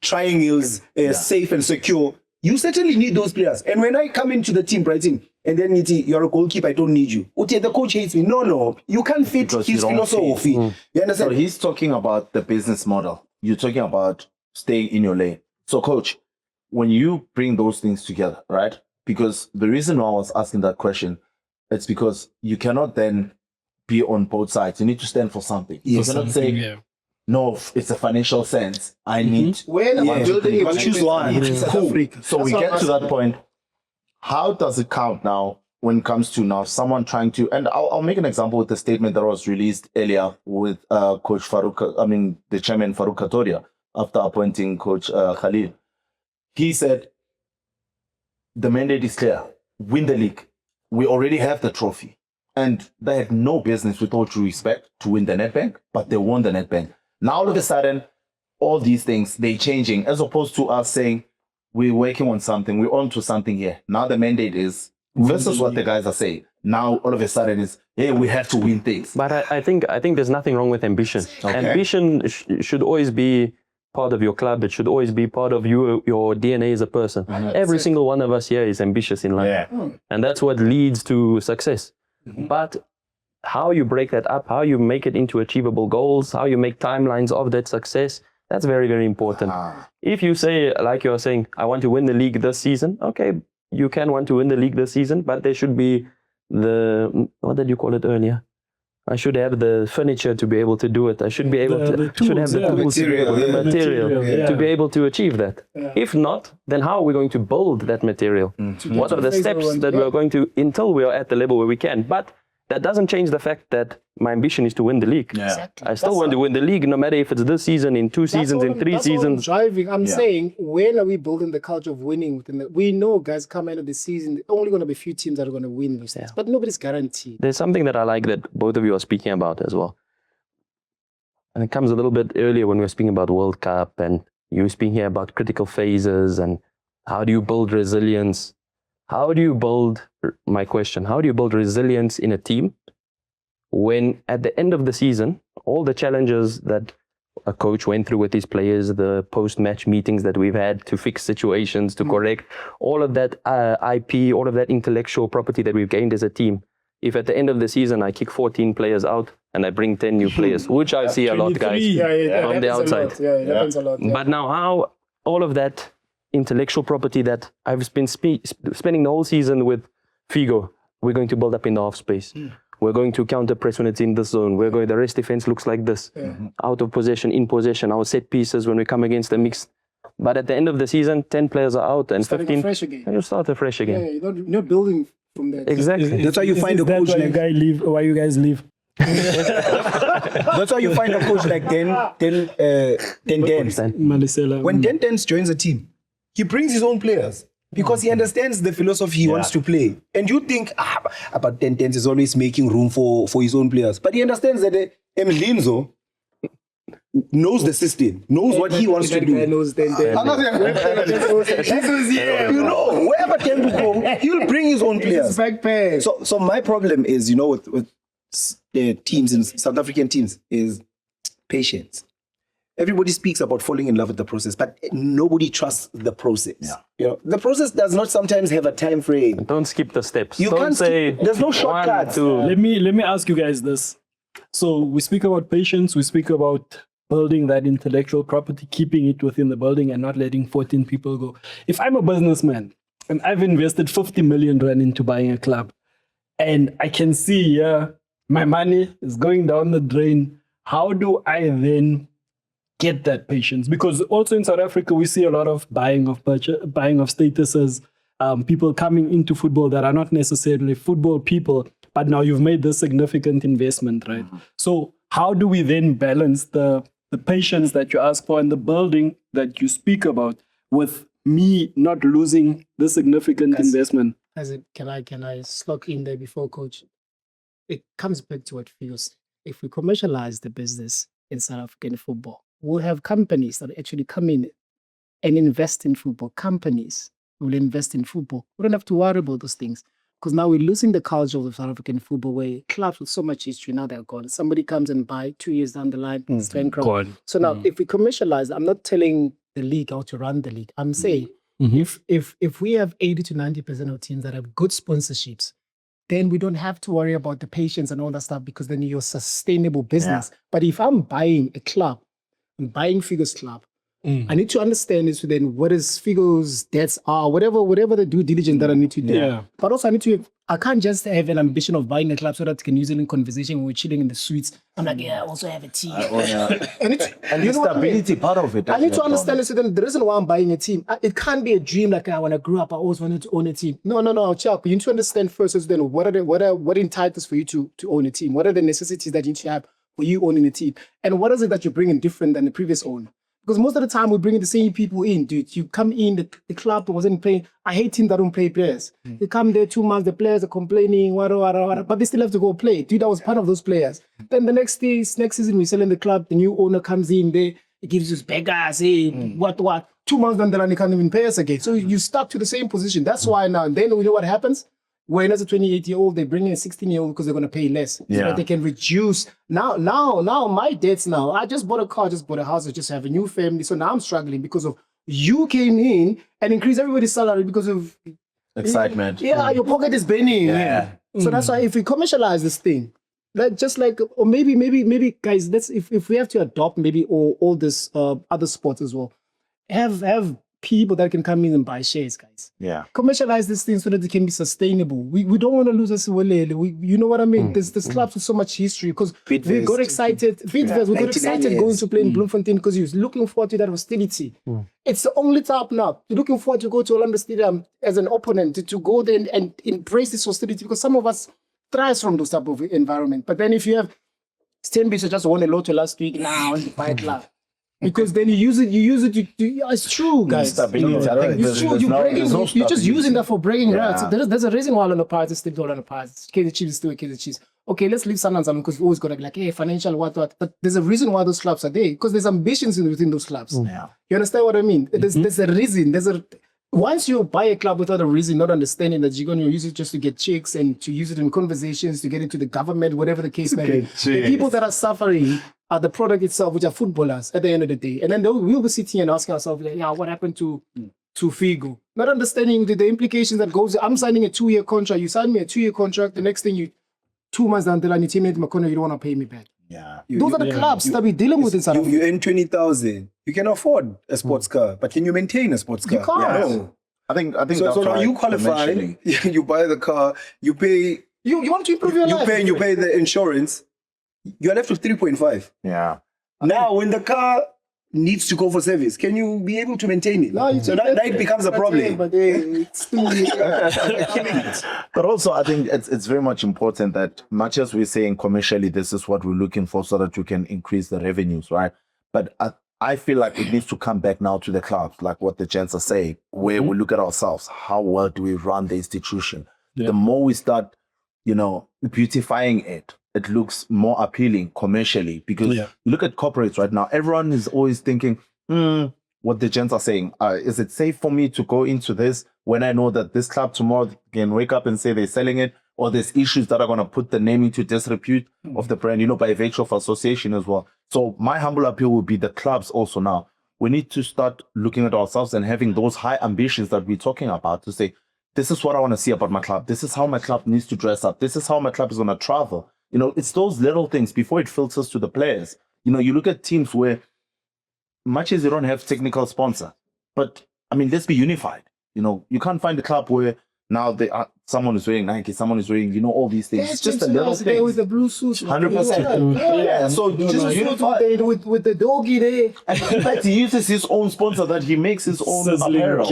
triangles, safe and secure. You certainly need those players. And when I come into the team, Brighton, and then you're a goalkeeper, I don't need you. The coach hates me. No, you can't fit Because his you don't philosophy. You understand? So he's talking about the business model. You're talking about staying in your lane. So, coach, when you bring those things together, right? Because the reason why I was asking that question, it's because you cannot then be on both sides. You need to stand for something. You cannot say, no, it's a financial sense. I need. Choose one. Cool. So we get to that point. How does it count now when it comes to now someone trying to, and I'll make an example with the statement that was released earlier with Coach Farouk, the chairman Farouk Katoria, after appointing Coach Khalil. He said, the mandate is clear. Win the league. We already have the trophy. And they had no business, with all due respect, to win the Nedbank, but they won the Nedbank. Now, all of a sudden, all these things, they're changing, as opposed to us saying, we're working on something, we're on to something here. Now the mandate is, versus what the guys are saying. Now, all of a sudden, it's, hey, we have to win things. But I think there's nothing wrong with ambition. Okay. Ambition should always be part of your club. It should always be part of your DNA as a person. Every single one of us here is ambitious in life. And that's what leads to success. But how you break that up, how you make it into achievable goals, how you make timelines of that success, that's very, very important. If you say, like you're saying, I want to win the league this season, okay, you can want to win the league this season, but there should be what did you call it earlier? I should have the furniture to be able to do it. I should be able to should have the tools, the material to be able to achieve that. If not, then how are we going to build that material? What are the steps that we're going to until we are at the level where we can? But that doesn't change the fact that my ambition is to win the league. Exactly. I still want to win the league, no matter if it's this season, in 2 seasons, in 3 seasons. I'm saying, when are we building the culture of winning? We know, guys, come end of the season, there are only going to be a few teams that are going to win those things, but nobody's guaranteed. There's something that I like that both of you are speaking about as well. And it comes a little bit earlier when we were speaking about World Cup, and you were speaking here about critical phases and how do you build resilience? How do you build, my question, how do you build resilience in a team when at the end of the season, all the challenges that a coach went through with his players, the post-match meetings that we've had to fix situations, to correct, all of that IP, all of that intellectual property that we've gained as a team, if at the end of the season I kick 14 players out and I bring 10 new players, which I see a lot, guys, from the outside. It happens a lot. But now how all of that intellectual property that I've been spending the whole season with Figo, we're going to build up in the half space. We're going to counter press when it's in this zone. The rest defense looks like this. Out of possession, in possession, our set pieces when we come against the mix. But at the end of the season, 10 players are out and 15. Fresh again. And you start afresh again. You're not building from that. Exactly. That's how you find a coach like why you guys leave. That's how you find a coach like Den. When Den joins a team, he brings his own players because he understands the philosophy he wants to play. And you think, but Den is always making room for his own players. But he understands that Mhlongo knows the system, knows what he wants to do. You know, wherever Den will go, he'll bring his own players. So my problem is, with the teams in South African teams is patience. Everybody speaks about falling in love with the process, but nobody trusts the process. The process does not sometimes have a time frame. Don't skip the steps. You can't say there's no shortcuts. Let me ask you guys this. So we speak about patience, we speak about building that intellectual property, keeping it within the building and not letting 14 people go. If I'm a businessman and I've invested 50 million rand into buying a club, and I can see my money is going down the drain, how do I then get that patience? Because also in South Africa, we see a lot of buying of statuses, people coming into football that are not necessarily football people, but now you've made this significant investment, right? So how do we then balance the patience that you ask for and the building that you speak about with me not losing the significant investment? Can I slot in there before, Coach? It comes back to what feels. If we commercialize the business in South African football, we'll have companies that actually come in and invest in football. Companies will invest in football. We don't have to worry about those things because now we're losing the culture of South African football where clubs with so much history, now they're gone. Somebody comes and buy 2 years down the line, it's bankrupt. So now if we commercialize, I'm not telling the league how to run the league. I'm saying If we have 80 to 90% of teams that have good sponsorships, then we don't have to worry about the patience and all that stuff because then you're a sustainable business. But if I'm buying a club, I'm buying Figo's club, I need to understand is then what is Figo's debts are, whatever the due diligence that I need to do. Yeah. But also I can't just have an ambition of buying a club so that I can use it in conversation when we're chilling in the suites. I'm like, I also have a team. And the stability part of it. I need to understand this. So then the reason why I'm buying a team, it can't be a dream like when I grew up, I always wanted to own a team. No, Chuck. You need to understand first is then what entitles for you to own a team? What are the necessities that you need to have for you owning a team? And what is it that you're bringing different than the previous owner? Because most of the time we're bringing the same people in, dude. You come in, the club wasn't playing. I hate teams that don't play players. They come there 2 months, the players are complaining, but they still have to go play. Dude, I was part of those players. Then the next season we're selling the club, the new owner comes in there, he gives us beggars, what. 2 months down the line, he can't even pay us again. So you stuck to the same position. That's why now, and then you know what happens? When as a 28-year-old, they bring in a 16-year-old because they're going to pay less. So that they can reduce. Now, my debts now. I just bought a car, just bought a house, I just have a new family. So now I'm struggling because of you came in and increased everybody's salary because of excitement. Your pocket is burning. Yeah. So that's why if we commercialize this thing, or maybe guys, if we have to adopt maybe all this other sports as well, have people that can come in and buy shares, guys. Yeah. Commercialize this thing so that it can be sustainable. We don't want to lose us. You know what I mean? There's clubs with so much history because we got excited. We got excited going to play in Bloemfontein because he was looking forward to that hostility. It's the only time now. You're looking forward to go to Orlando Stadium as an opponent to go there and embrace this hostility because some of us thrive from those type of environment. But then if you have Stenbridge just won a lotto last week now and buy it love. Because then you use it. It's true, guys. It's true. You're just using that for bragging rights. There's a reason why Orlando Pirates is still Orlando Pirates. KZ Chiefs is still KZ Chiefs. Okay, let's leave Sundowns alone because we always got to be like, hey, financial, what. But there's a reason why those clubs are there because there's ambitions within those clubs. Yeah. You understand what I mean? There's a reason. Once you buy a club without a reason, not understanding that you're going to use it just to get chicks and to use it in conversations, to get into the government, whatever the case may be. The people that are suffering are the product itself, which are footballers at the end of the day. And then we'll be sitting and asking ourselves, what happened to Figo? Not understanding the implications that goes. I'm signing a 2-year contract. You sign me a 2-year contract. The next thing 2 months down the line, you tell me into my corner, you don't want to pay me back. Yeah. Those are the clubs that we're dealing with in South Africa. You earn 20,000. You can afford a sports car, but can you maintain a sports car? You can't. No. I think So now you qualify, you buy the car, you pay. You want to improve your life. You pay the insurance. You're left with 3.5. Yeah. Now, when the car needs to go for service, can you be able to maintain it? No, so that it becomes a problem. But also, I think it's very much important that much as we're saying commercially, this is what we're looking for so that you can increase the revenues, right? But I feel like it needs to come back now to the clubs, like what the gents are saying, where we look at ourselves. How well do we run the institution? Yeah. The more we start, beautifying it, it looks more appealing commercially because you look at corporates right now, everyone is always thinking, what the gents are saying. Is it safe for me to go into this when I know that this club tomorrow can wake up and say they're selling it, or there's issues that are going to put the name into disrepute of the brand, by virtue of association as well. So my humble appeal would be the clubs also now. We need to start looking at ourselves and having those high ambitions that we're talking about to say, this is what I want to see about my club. This is how my club needs to dress up. This is how my club is going to travel. It's those little things before it filters to the players. You look at teams where much as you don't have technical sponsor, but let's be unified. You can't find a club where now someone is wearing Nike, someone is wearing, all these things. It's just a little thing. With the blue suits. 100%. Yeah. So just unify. With the doggy there. In fact, he uses his own sponsor that he makes his own apparel.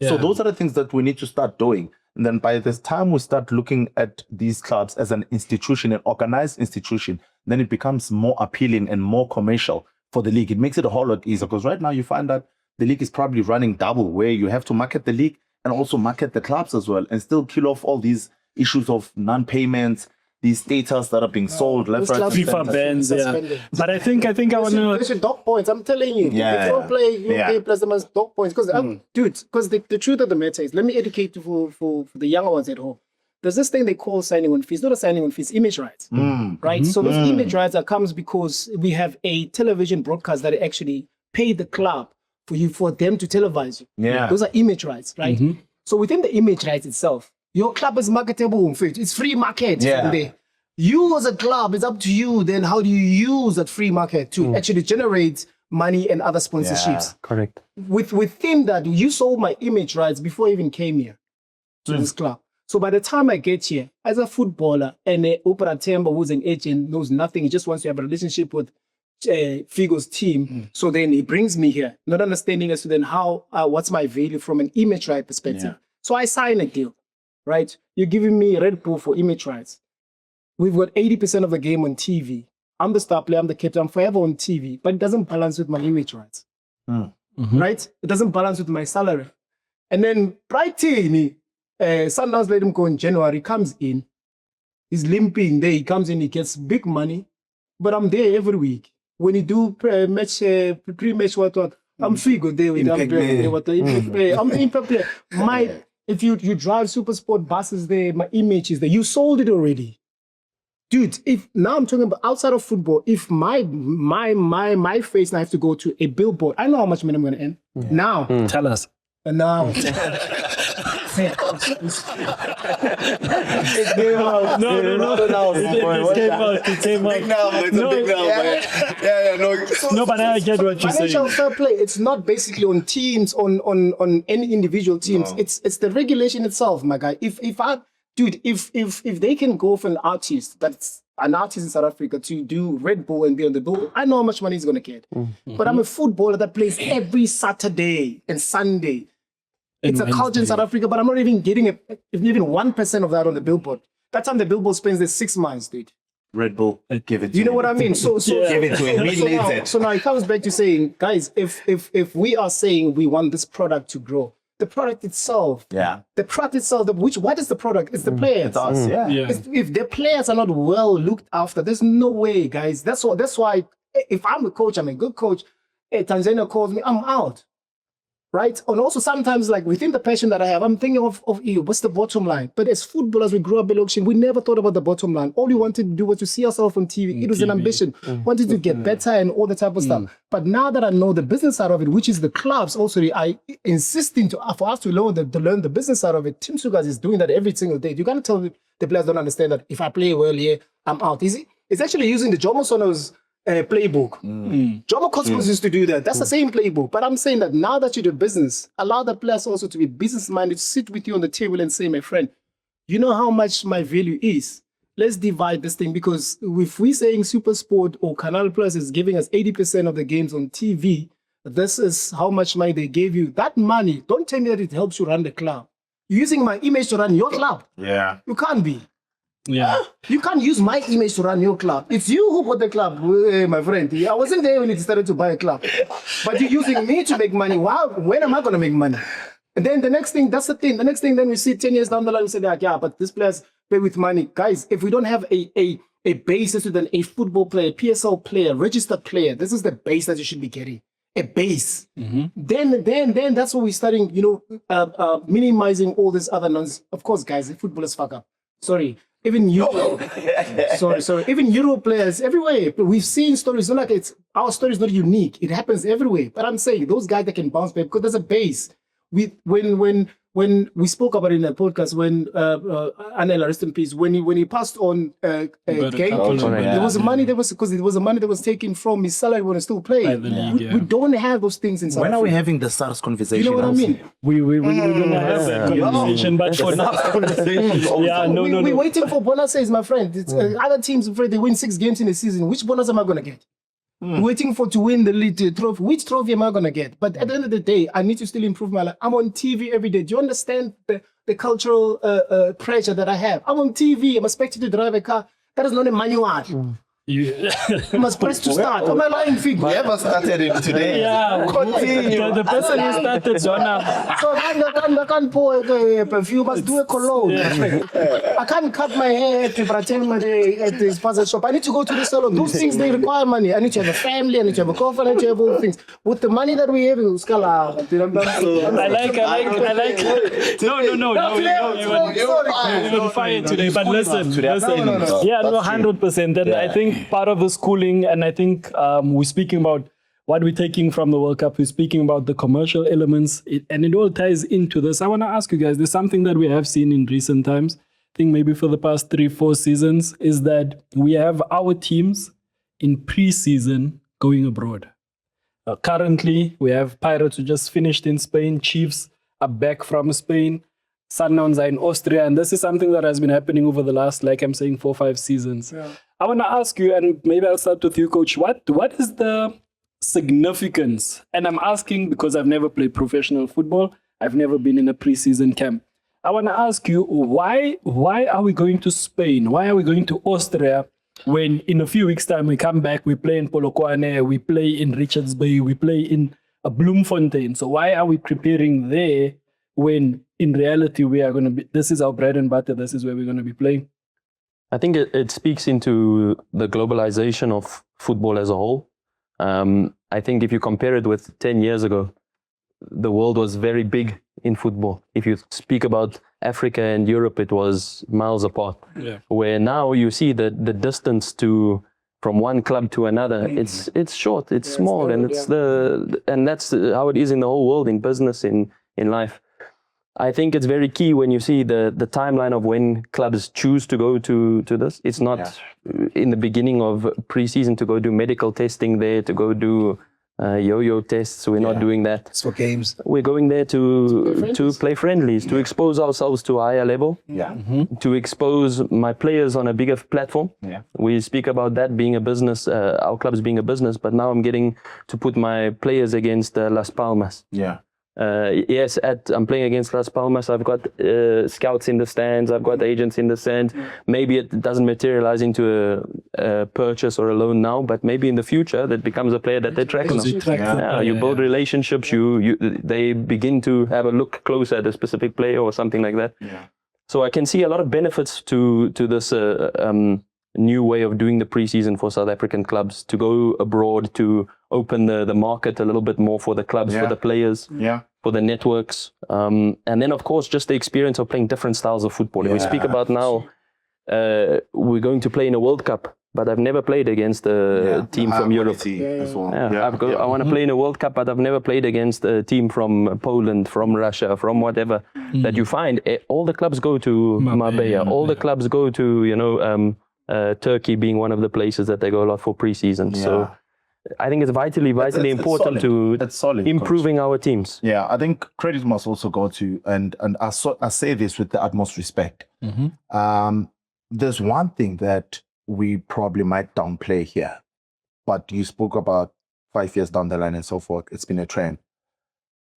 So those are the things that we need to start doing. And then by this time we start looking at these clubs as an institution, an organized institution, then it becomes more appealing and more commercial for the league. It makes it a whole lot easier because right now you find that the league is probably running double, where you have to market the league and also market the clubs as well and still kill off all these issues of non-payments, these status that are being sold left, right, FIFA bans, But I think I want to... There's dog points, I'm telling you. If you don't play, you pay plus the month's dog points. Because, because the truth of the matter is, let me educate you for the younger ones at home. There's this thing they call signing on fees. Not a signing on fees, image rights, right? So those image rights comes because we have a television broadcast that actually pay the club for them to televise you. Yeah. Those are image rights, right? So within the image rights itself, your club is marketable. It's free market. Yeah. There. You as a club, it's up to you. Then how do you use that free market to actually generate money and other sponsorships? Correct. Within that, you sold my image rights before I even came here to this club. So by the time I get here, as a footballer, and Mntambo, who's an agent, knows nothing, he just wants to have a relationship with Figo's team. So then he brings me here, not understanding as to then how, what's my value from an image right perspective. Yeah. So I sign a deal, right? You're giving me Red Bull for image rights. We've got 80% of the game on TV. I'm the star player, I'm the captain, I'm forever on TV, but it doesn't balance with my image rights, right? It doesn't balance with my salary. And then Brighton, Sundowns let him go in January, comes in, he's limping there, he comes in, he gets big money, but I'm there every week. When you do pre-match, I'm Figo there with I'm the impact player. If you drive super sport buses there, my image is there. You sold it already. Dude, if now I'm talking about outside of football, if my face now I have to go to a billboard, I know how much money I'm gonna earn. Now. Tell us. And now. It came out. No. It came out. No, but I get what you're saying. Financial fair play, it's not basically on teams, on any individual teams. No. It's the regulation itself, my guy. If they can go for an artist that's an artist in South Africa to do Red Bull and be on the bill, I know how much money he's gonna get. But I'm a footballer that plays every Saturday and Sunday. It's a culture in South Africa, but I'm not even getting even 1% of that on the billboard. That time the billboard spends the 6 months, dude. Red Bull, give it to you know what I mean? So give it to him. So now it comes back to saying, guys, if we are saying we want this product to grow, the product itself, what is the product? It's the players. It's us, If the players are not well looked after, there's no way, guys. That's why if I'm a coach, I'm a good coach. Tanzania calls me, I'm out. Right? And also sometimes, like within the passion that I have, I'm thinking of you. What's the bottom line? But as footballers, we grew up in auction. We never thought about the bottom line. All we wanted to do was to see ourselves on TV. It was an ambition. Wanted to get better and all the type of stuff. But now that I know the business side of it, which is the clubs, also I insisting for us to learn the business side of it. Team Sugas is doing that every single day. You can't tell the players don't understand that if I play well here, I'm out. It's actually using the Jomo Sono's playbook. Jomo Cosmos used to do that. That's the same playbook. But I'm saying that now that you do business, allow the players also to be business-minded, sit with you on the table and say, my friend, you know how much my value is. Let's divide this thing, because if we're saying Super Sport or Canal Plus is giving us 80% of the games on TV, this is how much money they gave you. That money, don't tell me that it helps you run the club. You're using my image to run your club. Yeah. You can't be. Yeah. You can't use my image to run your club. It's you who bought the club, my friend. I wasn't there when it started to buy a club. But you're using me to make money. Wow, when am I going to make money? And then the next thing, that's the thing. The next thing, then we see 10 years down the line, we say, like, yeah, but this players pay with money. Guys, if we don't have a basis with a football player, PSL player, registered player, this is the base that you should be getting. A base. Then that's what we're starting, minimizing all this other nonsense. Of course, guys, the footballers fuck up. Sorry. Even Euro, even Euro players everywhere. We've seen stories. Not like our story is not unique. It happens everywhere. But I'm saying those guys that can bounce back, because there's a base. When we spoke about it in the podcast, when Anela, rest in peace, when he passed on Gang, there was money that was taken from his salary when he still played. We don't have those things in South Africa. When are we having the SARS conversation? You know what I mean? We're going to have that conversation, but for now, we're waiting for bonuses, my friend. Other teams, they win 6 games in a season. Which bonus am I going to get? Waiting to win the league trophy. Which trophy am I going to get? But at the end of the day, I need to still improve my life. I'm on TV every day. Do you understand the cultural pressure that I have? I'm on TV. I'm expected to drive a car. That is not a manual. You must press to start. Am I lying, Fig? We haven't started him today. Yeah, continue. The person who started, Jonah. So I can't pour a perfume. I must do a cologne. I can't cut my hair at the sponsor shop. I need to go to the salon. Those things, they require money. I need to have a family. I need to have a coffee. I need to have all things. With the money that we have, we'll scale out. I like. No. You're fine today. But listen. Yeah, no, 100%. And I think part of the schooling, and I think we're speaking about what we're taking from the World Cup. We're speaking about the commercial elements, and it all ties into this. I want to ask you guys, there's something that we have seen in recent times, I think maybe for the past 3-4 seasons, is that we have our teams in pre-season going abroad. Currently, we have Pirates who just finished in Spain, Chiefs are back from Spain, Sundowns are in Austria, and this is something that has been happening over the last, like I'm saying, 4-5 seasons. Yeah. I want to ask you, and maybe I'll start with you, Coach, what is the significance? And I'm asking because I've never played professional football. I've never been in a pre-season camp. I want to ask you, why are we going to Spain? Why are we going to Austria when in a few weeks' time we come back, we play in Polokwane, we play in Richards Bay, we play in Bloemfontein? So why are we preparing there when in reality we are going to be, this is our bread and butter, this is where we're going to be playing? I think it speaks into the globalization of football as a whole. I think if you compare it with 10 years ago, the world was very big in football. If you speak about Africa and Europe, it was miles apart. Yeah. Where now you see the distance from one club to another, it's short, it's small, and and that's how it is in the whole world, in business, in life. I think it's very key when you see the timeline of when clubs choose to go to this. It's not in the beginning of pre-season to go do medical testing there, to go do yo-yo tests. We're not doing that. It's for games. We're going there to play friendlies, to expose ourselves to a higher level, to expose my players on a bigger platform. Yeah. We speak about that being a business, our clubs being a business, but now I'm getting to put my players against Las Palmas. Yeah. Yes, I'm playing against Las Palmas. I've got scouts in the stands. I've got agents in the stands. Maybe it doesn't materialize into a purchase or a loan now, but maybe in the future that becomes a player that they track on. You build relationships. They begin to have a look closer at a specific player or something like that. Yeah. So I can see a lot of benefits to this new way of doing the preseason for South African clubs, to go abroad, to open the market a little bit more for the clubs, for the players, for the networks. And then, of course, just the experience of playing different styles of football. We speak about now, we're going to play in a World Cup, but I've never played against a team from Europe. As well. I want to play in a World Cup, but I've never played against a team from Poland, from Russia, from whatever that you find. All the clubs go to Marbella. All the clubs go to, Turkey being one of the places that they go a lot for preseason. So I think it's vitally important to improving our teams. Yeah, I think credit must also go to, and I say this with the utmost respect. There's one thing that we probably might downplay here, but you spoke about 5 years down the line and so forth. It's been a trend.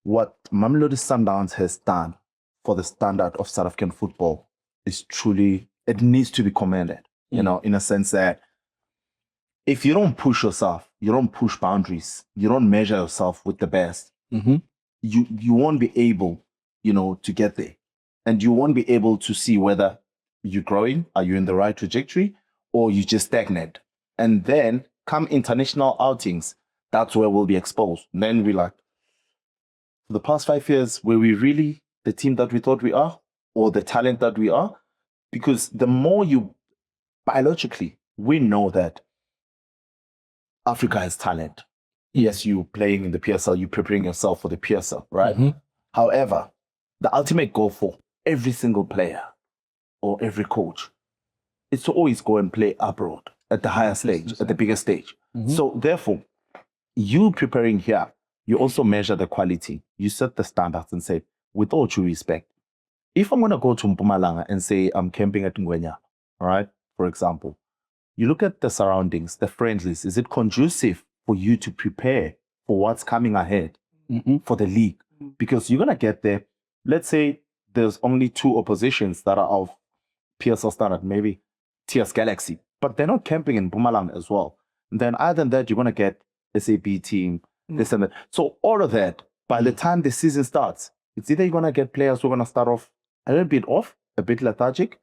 What Mamelodi Sundowns has done for the standard of South African football is truly, it needs to be commended. You know, in a sense that if you don't push yourself, you don't push boundaries, you don't measure yourself with the best, you won't be able, to get there. And you won't be able to see whether you're growing, are you in the right trajectory, or you just stagnate. And then come international outings, that's where we'll be exposed. And then we're like, for the past 5 years, were we really the team that we thought we are, or the talent that we are? Because the more biologically, we know that Africa has talent. Yes, you're playing in the PSL, you're preparing yourself for the PSL, right? However, the ultimate goal for every single player or every coach is to always go and play abroad at the higher stage, at the bigger stage. So therefore, you preparing here, you also measure the quality. You set the standards and say, with all due respect, if I'm going to go to Mpumalanga and say I'm camping at Ngwenya, all right? For example, you look at the surroundings, the friendlies. Is it conducive for you to prepare for what's coming ahead for the league? Because you're going to get there. Let's say there's only 2 oppositions that are of PSL standard, maybe TS Galaxy, but they're not camping in Mpumalanga as well. And then other than that, you're going to get SAB team, this and that. So all of that, by the time the season starts, it's either you're going to get players who are going to start off a little bit off, a bit lethargic,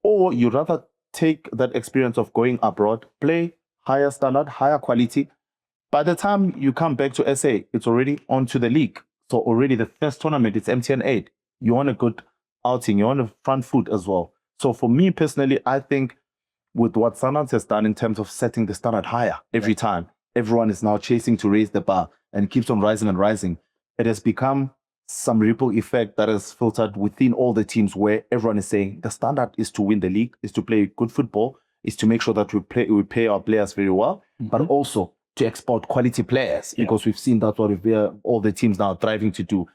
or you rather take that experience of going abroad, play higher standard, higher quality. By the time you come back to SA, it's already on to the league. So already the first tournament, it's MTN 8. You want a good outing, you want a front foot as well. So for me personally, I think with what Sundowns has done in terms of setting the standard higher every time, everyone is now chasing to raise the bar and keeps on rising and rising, it has become some ripple effect that has filtered within all the teams where everyone is saying the standard is to win the league, is to play good football, is to make sure that we pay our players very well, but also to export quality players, because we've seen that's what all the teams now thriving to do.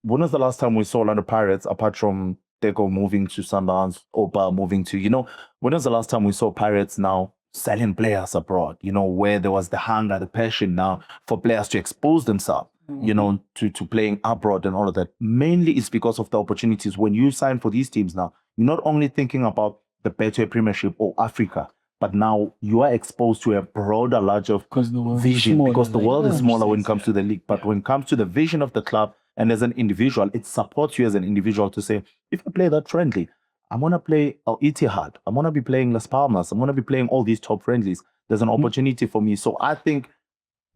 When was the last time we saw Orlando Pirates, apart from Teko moving to Sundowns, Opa moving to, when was the last time we saw Pirates now selling players abroad, where there was the hunger, the passion now for players to expose themselves, to playing abroad and all of that? Mainly it's because of the opportunities. When you sign for these teams now, you're not only thinking about the Betway Premiership or Africa, but now you are exposed to a broader, larger vision, because the world is smaller when it comes to the league. But when it comes to the vision of the club and as an individual, it supports you as an individual to say, if I play that friendly, I'm going to play Al Ittihad, I'm going to be playing Las Palmas, I'm going to be playing all these top friendlies. There's an opportunity for me. So I think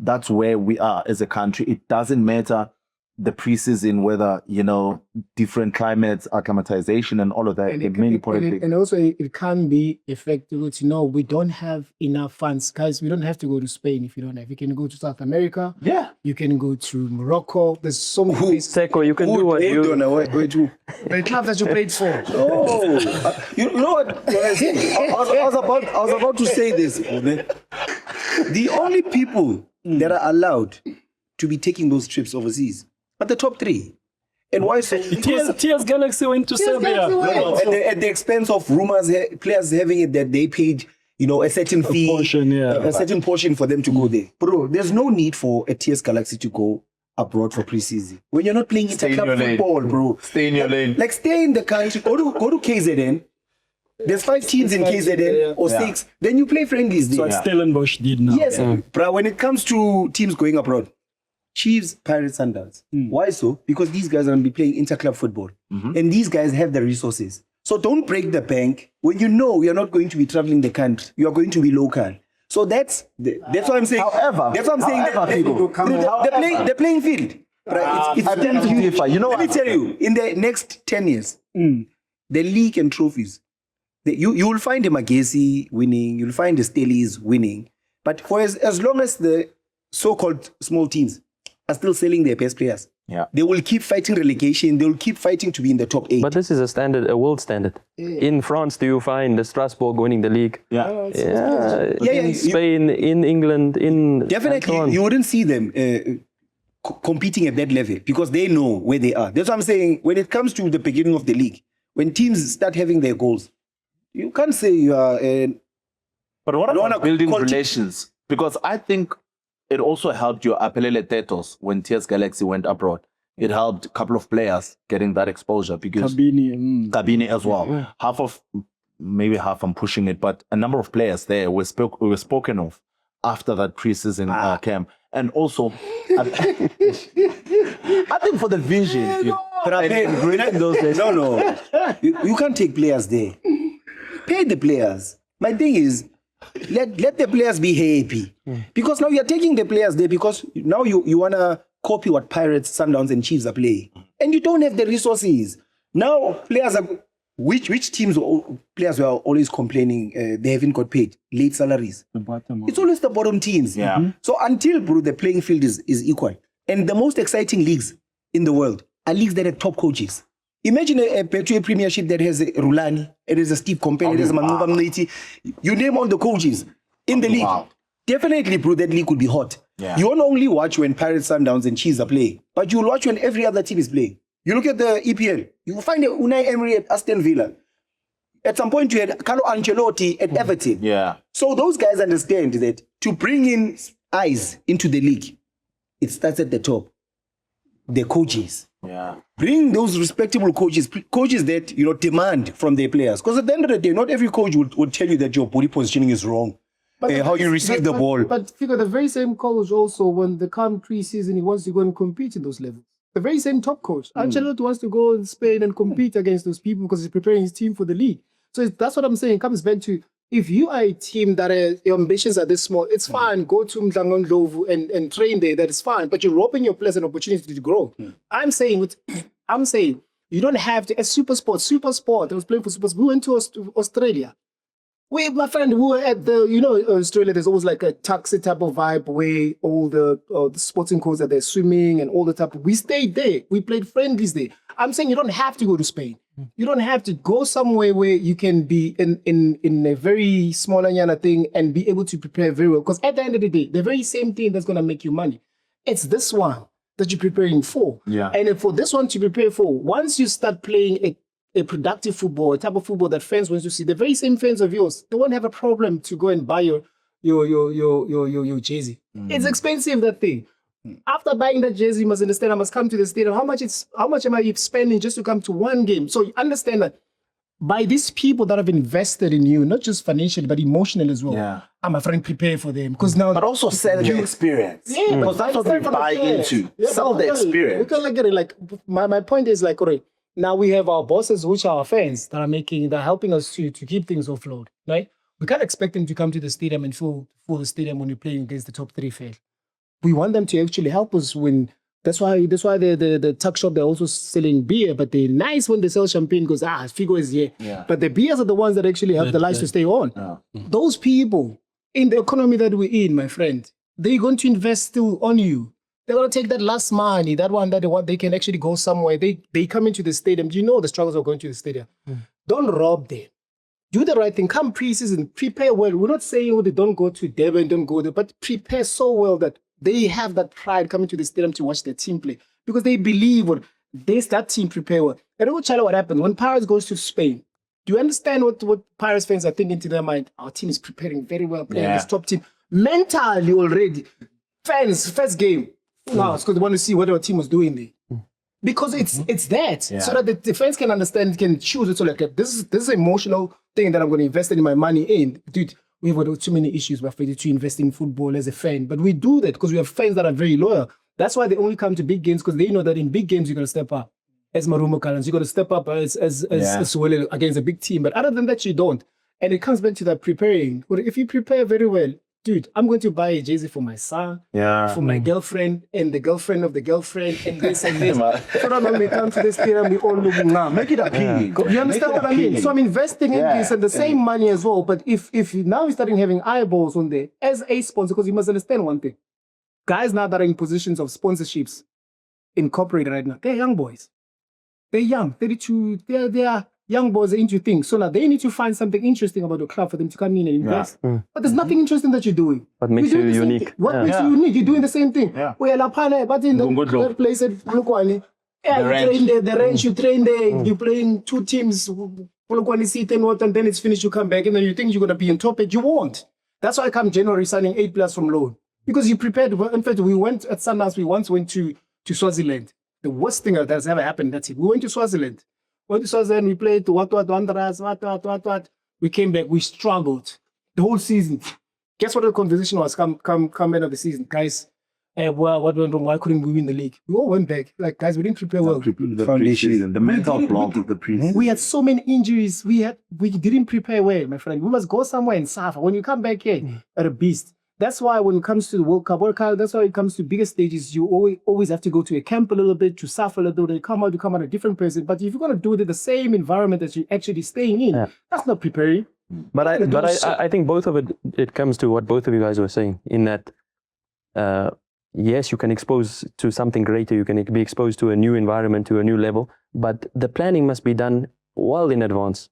that's where we are as a country. It doesn't matter the preseason, whether, different climates, acclimatization and all of that. And also it can be effective. We don't have enough funds. Guys, we don't have to go to Spain if you don't have. You can go to South America. Yeah. You can go to Morocco. There's so many places. Teko, you can do what you... The club that you played for. Oh, you know what? I was about to say this. The only people that are allowed to be taking those trips overseas are the top three. And why so? TS Galaxy went to Serbia. At the expense of rumors, players having it that they paid, a certain fee, a certain portion for them to go there. Bro, there's no need for a TS Galaxy to go abroad for preseason when you're not playing interclub football, bro. Stay in your lane. Like stay in the country. Go to KZN. There's 5 teams in KZN or 6. Then you play friendlies there. So Stellenbosch did now. Yes, but when it comes to teams going abroad, Chiefs, Pirates, Sundowns. Why so? Because these guys are going to be playing interclub football. And these guys have the resources. So don't break the bank when you know you're not going to be traveling the country. You are going to be local. So that's what I'm saying. However, the playing field. Right? It's let me tell you, in the next 10 years, the league and trophies, you will find the Magesi winning, you'll find the Stellies winning. But for as long as the so-called small teams are still selling their best players, they will keep fighting relegation. They will keep fighting to be in the top 8. But this is a world standard. In France, do you find the Strasbourg winning the league? In Spain, in England, in definitely, you wouldn't see them competing at that level because they know where they are. That's what I'm saying. When it comes to the beginning of the league, when teams start having their goals, you can't say you are. But what about building relations? Because I think it also helped your Apelele Tetos when TS Galaxy went abroad. It helped a couple of players getting that exposure because Kabini as well. Maybe half I'm pushing it, but a number of players there were spoken of after that preseason camp. And also, I think for the vision, you can't take players there. Pay the players. My thing is, let the players be happy. Because now you're taking the players there because now you want to copy what Pirates, Sundowns and Chiefs are playing. And you don't have the resources. Now players are... Which teams or players were always complaining they haven't got paid? Late salaries. It's always the bottom teams. So until, bro, the playing field is equal. And the most exciting leagues in the world are leagues that have top coaches. Imagine a Betway Premiership that has a Rulani, it has a Steve Compel, it has a Mhlongo Mnati. You name all the coaches in the league. Definitely, bro, that league will be hot. You won't only watch when Pirates, Sundowns and Chiefs are playing, but you'll watch when every other team is playing. You look at the EPL, you will find Unai Emery at Aston Villa. At some point, you had Carlo Ancelotti at Everton. So those guys understand that to bring in eyes into the league, it starts at the top. The coaches. Bring those respectable coaches that demand from their players. Because at the end of the day, not every coach would tell you that your body positioning is wrong. How you receive the ball. But figure the very same coach also, when they come pre-season, he wants to go and compete in those levels. The very same top coach. Ancelotti wants to go in Spain and compete against those people because he's preparing his team for the league. So that's what I'm saying. It comes back to, if you are a team that your ambitions are this small, it's fine. Go to Mhlongo and train there. That is fine. But you're robbing your players an opportunity to grow. I'm saying you don't have to. A Super Sport. I was playing for Super Sport. We went to Australia. My friend, we were at the, Australia, there's always like a taxi type of vibe where all the sporting codes that they're swimming and all the type. We stayed there. We played friendlies there. I'm saying you don't have to go to Spain. You don't have to go somewhere where you can be in a very small thing and be able to prepare very well. Because at the end of the day, the very same thing that's going to make you money, it's this one that you're preparing for. Yeah. And for this one to prepare for, once you start playing a productive football, a type of football that fans want to see, the very same fans of yours, they won't have a problem to go and buy your jersey. It's expensive, that thing. After buying that jersey, you must understand, I must come to the stadium. How much am I spending just to come to one game? So you understand that by these people that have invested in you, not just financially, but emotionally as well. Yeah. I'm afraid prepare for them. Because now, But also sell the experience. Yeah, Because that's what we buy into. Sell the experience. We can look at it like, my point is like, all right, now we have our bosses, which are our fans, that are helping us to keep things afloat, right? We can't expect them to come to the stadium and fill the stadium when we're playing against the top 3 fail. We want them to actually help us win. That's why the tuck shop, they're also selling beer, but they're nice when they sell champagne because, Figo is here. Yeah. But the beers are the ones that actually help the lights to stay on. Yeah. Those people, in the economy that we're in, my friend, they're going to invest still on you. They're going to take that last money, that one that they can actually go somewhere. They come into the stadium. Do you know the struggles of going to the stadium? Don't rob them. Do the right thing. Come pre-season, prepare well. We're not saying they don't go to Durban, don't go there, but prepare so well that they have that pride coming to the stadium to watch their team play because they believe that team prepare well. And I will tell you what happens when Pirates goes to Spain. Do you understand what Pirates fans are thinking to their mind? Our team is preparing very well, playing this top team. Mentally already, fans, first game, because they want to see what our team was doing there. Because it's that, so that the fans can understand, can choose it. So like, this is an emotional thing that I'm going to invest in my money in. Dude, we've got too many issues. We're afraid to invest in football as a fan. But we do that because we have fans that are very loyal. That's why they only come to big games, because they know that in big games, you're going to step up. As Marumo Kalans, you're going to step up as well against a big team. But other than that, you don't. And it comes back to that preparing. If you prepare very well, dude, I'm going to buy a jersey for my son, for my girlfriend, and the girlfriend of the girlfriend, and this and this. So that when we come to this stadium, we all look now. Make it appealing. You understand what I mean? So I'm investing in this and the same money as well. But if now you're starting having eyeballs on there as a sponsor, because you must understand one thing. Guys now that are in positions of sponsorships in corporate right now, they're young boys. They're young, 32, they are young boys are into things. So now they need to find something interesting about the club for them to come in and invest. But there's nothing interesting that you're doing. What makes you unique? What makes you unique? You're doing the same thing. Well, but in the place at Pulukwani, you train there, the range, you train there, you're playing 2 teams, Pulukwani seat and then it's finished, you come back, and then you think you're going to be on top, but you won't. That's why I come January signing 8 players from loan. Because you prepared. In fact, we went at Sundance, we once went to Swaziland. The worst thing that's ever happened, that's it. We went to Swaziland. We played to what. We came back, we struggled the whole season. Guess what the conversation was come end of the season? Guys, what went wrong? Why couldn't we win the league? We all went back. Like, guys, we didn't prepare well. The foundation, the mental block of the preseason. We had so many injuries. We didn't prepare well, my friend. We must go somewhere and suffer. When you come back here, at a beast. That's why when it comes to the World Cup, that's why it comes to bigger stages, you always have to go to a camp a little bit, to suffer a little bit, you come out a different person. But if you're going to do it in the same environment that you're actually staying in, that's not preparing. But I think both of it comes to what both of you guys were saying, in that, yes, you can expose to something greater, you can be exposed to a new environment, to a new level, but the planning must be done well in advance.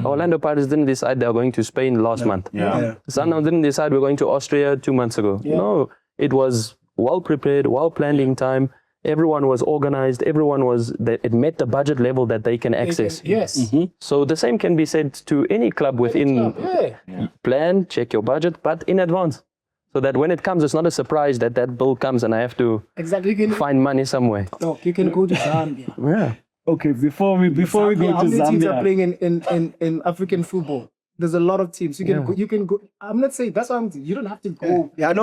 Orlando Pirates didn't decide they were going to Spain last month. Sundowns didn't decide we're going to Austria 2 months ago. No, it was well prepared, well planned in time. Everyone was organized. It met the budget level that they can access. So the same can be said to any club within plan, check your budget, but in advance. So that when it comes, it's not a surprise that bill comes and I have to find money somewhere. No, you can go to Zambia. Okay, before we go to Zambia. How many teams are playing in African football? There's a lot of teams. You can go. I'm not saying that's what I'm saying. You don't have to go. We once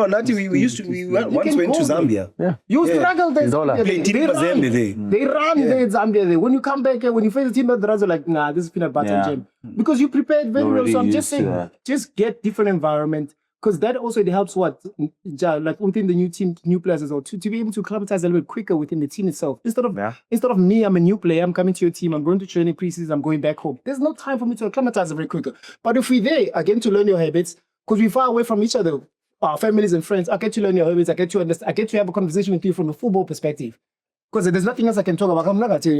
went to Zambia. You struggle there. They run there in Zambia. There. When you come back, when you face a team that runs, you're like, nah, this is peanut butter and jam. Because you prepared very well. So I'm just saying, just get different environment. Because that also it helps like within the new team, new players as well, to be able to acclimatize a little bit quicker within the team itself. Instead of me, I'm a new player, I'm coming to your team, I'm going to training preseason, I'm going back home. There's no time for me to acclimatize very quicker. But if we're there, I get to learn your habits, because we're far away from each other, our families and friends, I get to learn your habits, I get to understand, I get to have a conversation with you from a football perspective. Because there's nothing else I can talk about. I'm not going to tell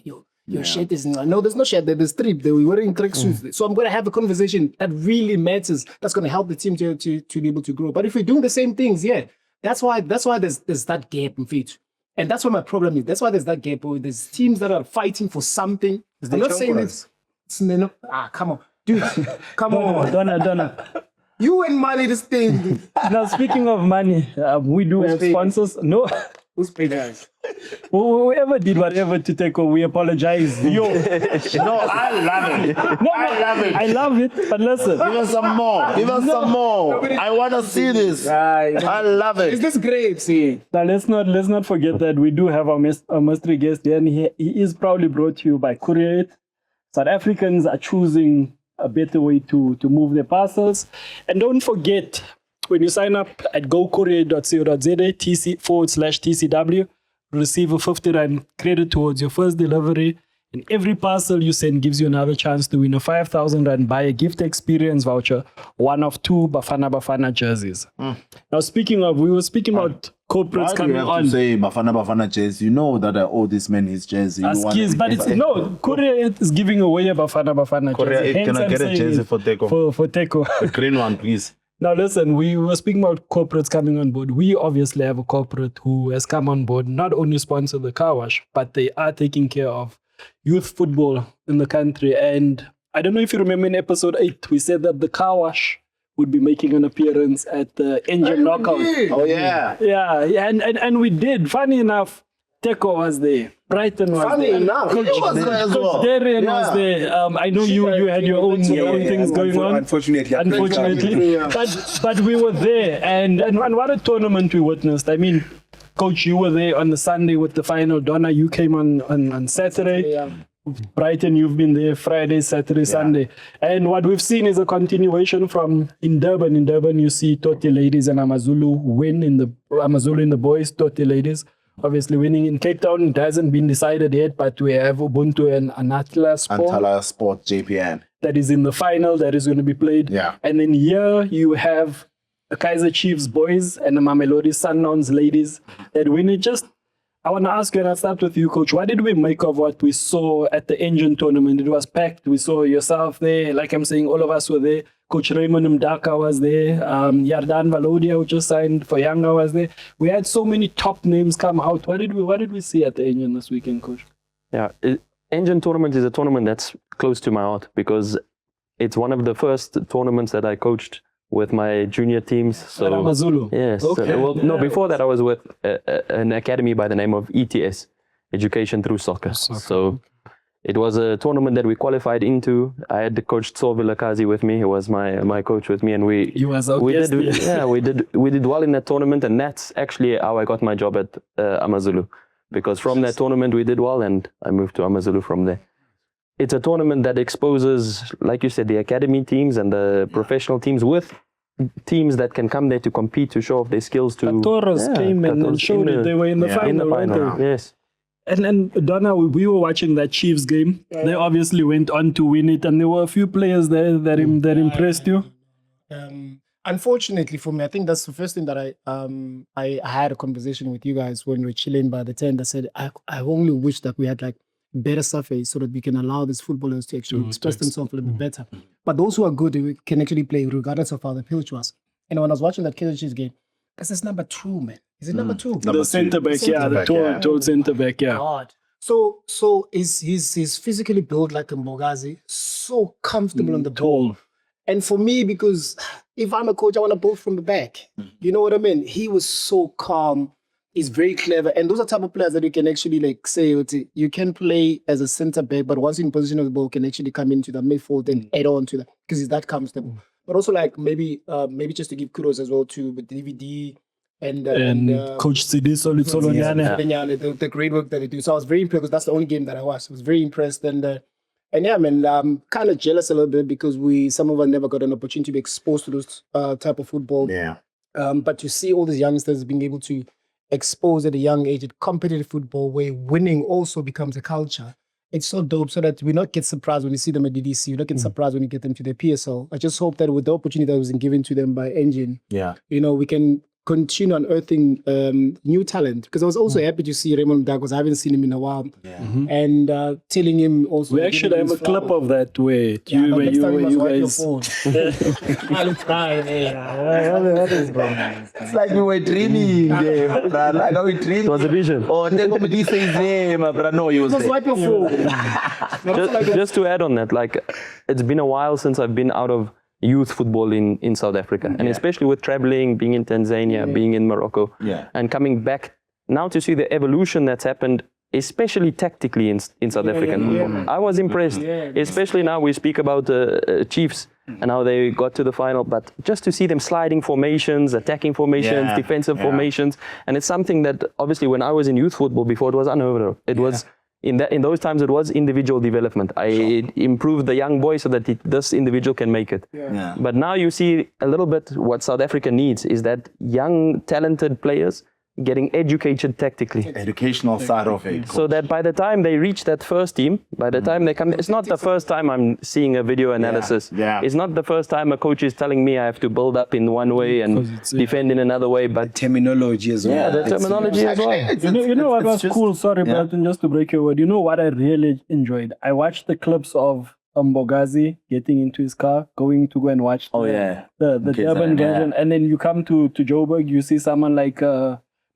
you, your shirt is no, there's no shirt there. There's strip. They were wearing track suits. So I'm going to have a conversation that really matters. That's going to help the team to be able to grow. But if we're doing the same things, that's why there's that gap in feet. And that's what my problem is. That's why there's that gap. There's teams that are fighting for something. I'm not saying it's come on, dude, come on, Donna. You and money, this thing. Now, speaking of money, we do have sponsors. No. Who's paid guys? Whoever did whatever to Teko, we apologize. Yo. No, I love it. I love it. But listen. Give us some more. Give us some more. I want to see this. I love it. Is this great? See. Now let's not forget that we do have our mystery guest here, and he is proudly brought to you by Courier. South Africans are choosing a better way to move their parcels. And don't forget, when you sign up at gocourier.co.za /TCW, receive a 50 Rand credit towards your first delivery. And every parcel you send gives you another chance to win a 5,000 Rand buy a gift experience voucher, one of 2 Bafana jerseys. Now, we were speaking about corporates coming on. Why do you have to say Bafana jersey? You know that I owe this man his jersey. But Courier is giving away a Bafana jersey. Can I get a jersey for Teko? For Teko. The green one, please. Now, listen, we were speaking about corporates coming on board. We obviously have a corporate who has come on board, not only sponsor the car wash, but they are taking care of youth football in the country. And I don't know if you remember in episode 8, we said that the car wash would be making an appearance at the Engen Knockout. Oh, yeah. Yeah, and we did. Funny enough, Teko was there. Brighton was Funny there. enough, he was there as well. Darian was there. I know you had your own things going on. Unfortunately. But we were there, and what a tournament we witnessed. I mean, Coach, you were there on the Sunday with the final. Donna, you came on Saturday. Yeah. Brighton, you've been there Friday, Saturday, Sunday. And what we've seen is a continuation from in Durban. In Durban, you see Toti ladies and Amazulu win in the boys, Toti ladies. Obviously winning in Cape Town. It hasn't been decided yet, but we have Ubuntu and Anatla Sport JPN. that is in the final that is going to be played. Yeah. And then here you have the Kaizer Chiefs boys and the Mamelodi Sundowns ladies that win it. I want to ask you, and I'll start with you, Coach. What did we make of what we saw at the Engen tournament? It was packed. We saw yourself there. Like I'm saying, all of us were there. Coach Raymond Mdaka was there. Yardan Valodia, who just signed for Yanga, was there. We had so many top names come out. What did we see at the Engen this weekend, Coach? Yeah, Engen tournament is a tournament that's close to my heart because it's one of the first tournaments that I coached with my junior teams. So at Amazulu? Yes. Okay. No, before that I was with an academy by the name of ETS, Education Through Soccer. So it was a tournament that we qualified into. I had the coach Tsovila Kazi with me. He was my coach with me, and we did well in that tournament, and that's actually how I got my job at Amazulu, because from that tournament we did well, and I moved to Amazulu from there. It's a tournament that exposes, like you said, the academy teams and the professional teams with teams that can come there to compete, to show off their skills. Toros came and showed it. They were in the final. Yes. And Donna, we were watching that Chiefs game. They obviously went on to win it, and there were a few players there that impressed you. Unfortunately for me, I think that's the first thing that I had a conversation with you guys when we were chilling by the tent. I said, I only wish that we had like better surface so that we can allow these footballers to actually express themselves a little bit better. But those who are good, they can actually play regardless of how the pitch was. And when I was watching that Kaizer Chiefs game, that's his number 2, man. Is it number 2? The centre back, the tall centre back, yeah. God. So he's physically built like a Mbogazi, so comfortable on the ball. And for me, because if I'm a coach, I want to build from the back. You know what I mean? He was so calm. He's very clever. And those are type of players that you can actually like say, you can play as a centre back, but once in position of the ball, can actually come into the midfield and add on to that because he's that comfortable. But also like maybe just to give kudos as well to the DVD and Coach Sidiso the great work that they do. So I was very impressed because that's the only game that I watched. I was very impressed. And And yeah, man, I'm kind of jealous a little bit because some of us never got an opportunity to be exposed to those type of football. Yeah. But to see all these youngsters being able to expose at a young age at competitive football where winning also becomes a culture, it's so dope so that we not get surprised when you see them at DDC, we not get surprised when you get them to the PSL. I just hope that with the opportunity that was given to them by Engen, we can continue unearthing new talent. Because I was also happy to see Raymond Mhlongo, because I haven't seen him in a while. And telling him also... We actually have a clip of that where you guys... It's like we were dreaming. Like how we dreamed. It was a vision. Oh, Teko Modise is there, but no, he was there. Wipe your phone. Just to add on that, like, it's been a while since I've been out of youth football in South Africa, and especially with traveling, being in Tanzania, being in Morocco, and coming back now to see the evolution that's happened, especially tactically in South African football. I was impressed, especially now we speak about Chiefs and how they got to the final, but just to see them sliding formations, attacking formations, defensive formations, and it's something that obviously when I was in youth football before, it was unheard of. It was in those times, it was individual development. I improved the young boy so that this individual can make it. But now you see a little bit what South Africa needs is that young, talented players getting educated tactically. Educational side of it. So that by the time they reach that first team, by the time they come, it's not the first time I'm seeing a video analysis. It's not the first time a coach is telling me I have to build up in one way and defend in another way. But terminology as well. Yeah, the terminology as well. You know what was cool? Sorry, Brighton, just to break your word. You know what I really enjoyed? I watched the clips of Mbogazi getting into his car, going to go and watch the Durban version. And then you come to Joburg, you see someone like...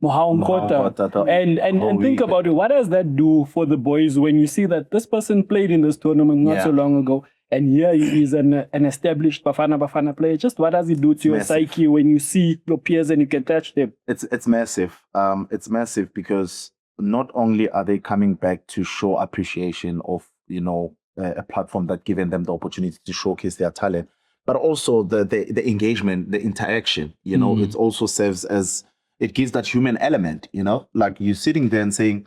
Mhlongo, and think about it. What does that do for the boys when you see that this person played in this tournament not so long ago, and here he is an established Bafana player? Just what does it do to your psyche when you see your peers and you can touch them? It's massive. It's massive because not only are they coming back to show appreciation of a platform that given them the opportunity to showcase their talent, but also the engagement, the interaction. It also serves as it gives that human element, like you're sitting there and saying,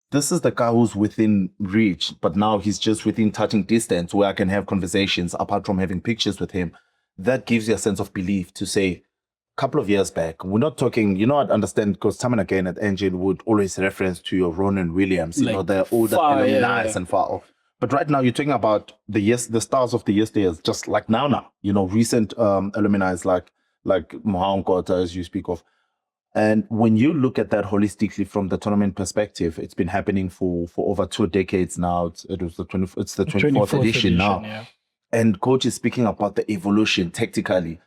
this is the guy who's within reach, but now he's just within touching distance where I can have conversations apart from having pictures with him. That gives you a sense of belief to say, a couple of years back, we're not talking, I'd understand because time and again at Engen would always reference to your Ronan Williams, like the older alumni and far off. But right now you're talking about the stars of the yesteryears, just like now, recent alumni like Mhlongo, as you speak of. And when you look at that holistically from the tournament perspective, it's been happening for over 2 decades now. It's the 24th edition now. Yeah. And coach is speaking about the evolution tactically.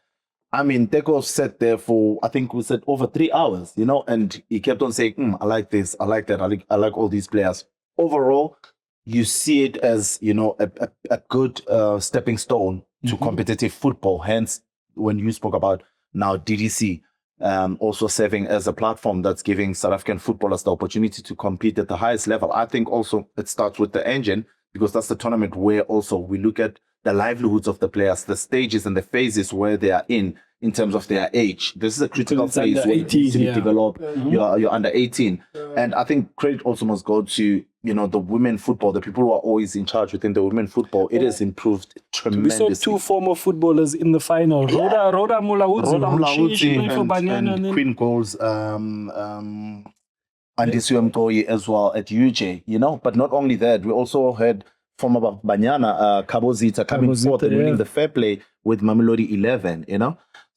I mean, Teko sat there for, I think we said over 3 hours, and he kept on saying, I like this, I like that, I like all these players. Overall, you see it as, a good stepping stone to competitive football. Hence, when you spoke about now DDC, also serving as a platform that's giving South African footballers the opportunity to compete at the highest level. I think also it starts with the Engen, because that's the tournament where also we look at the livelihoods of the players, the stages and the phases where they are in terms of their age. This is a critical phase where you develop you're under 18. And I think credit also must go to the women football, the people who are always in charge within the women football. It has improved tremendously. We saw 2 former footballers in the final. Roda Mulaudzi and Queen Goals, Andisiwe Mtoyi as well at UJ, But not only that, we also had former Banyana, Kabozita coming forth and winning the fair play with Mamelodi 11,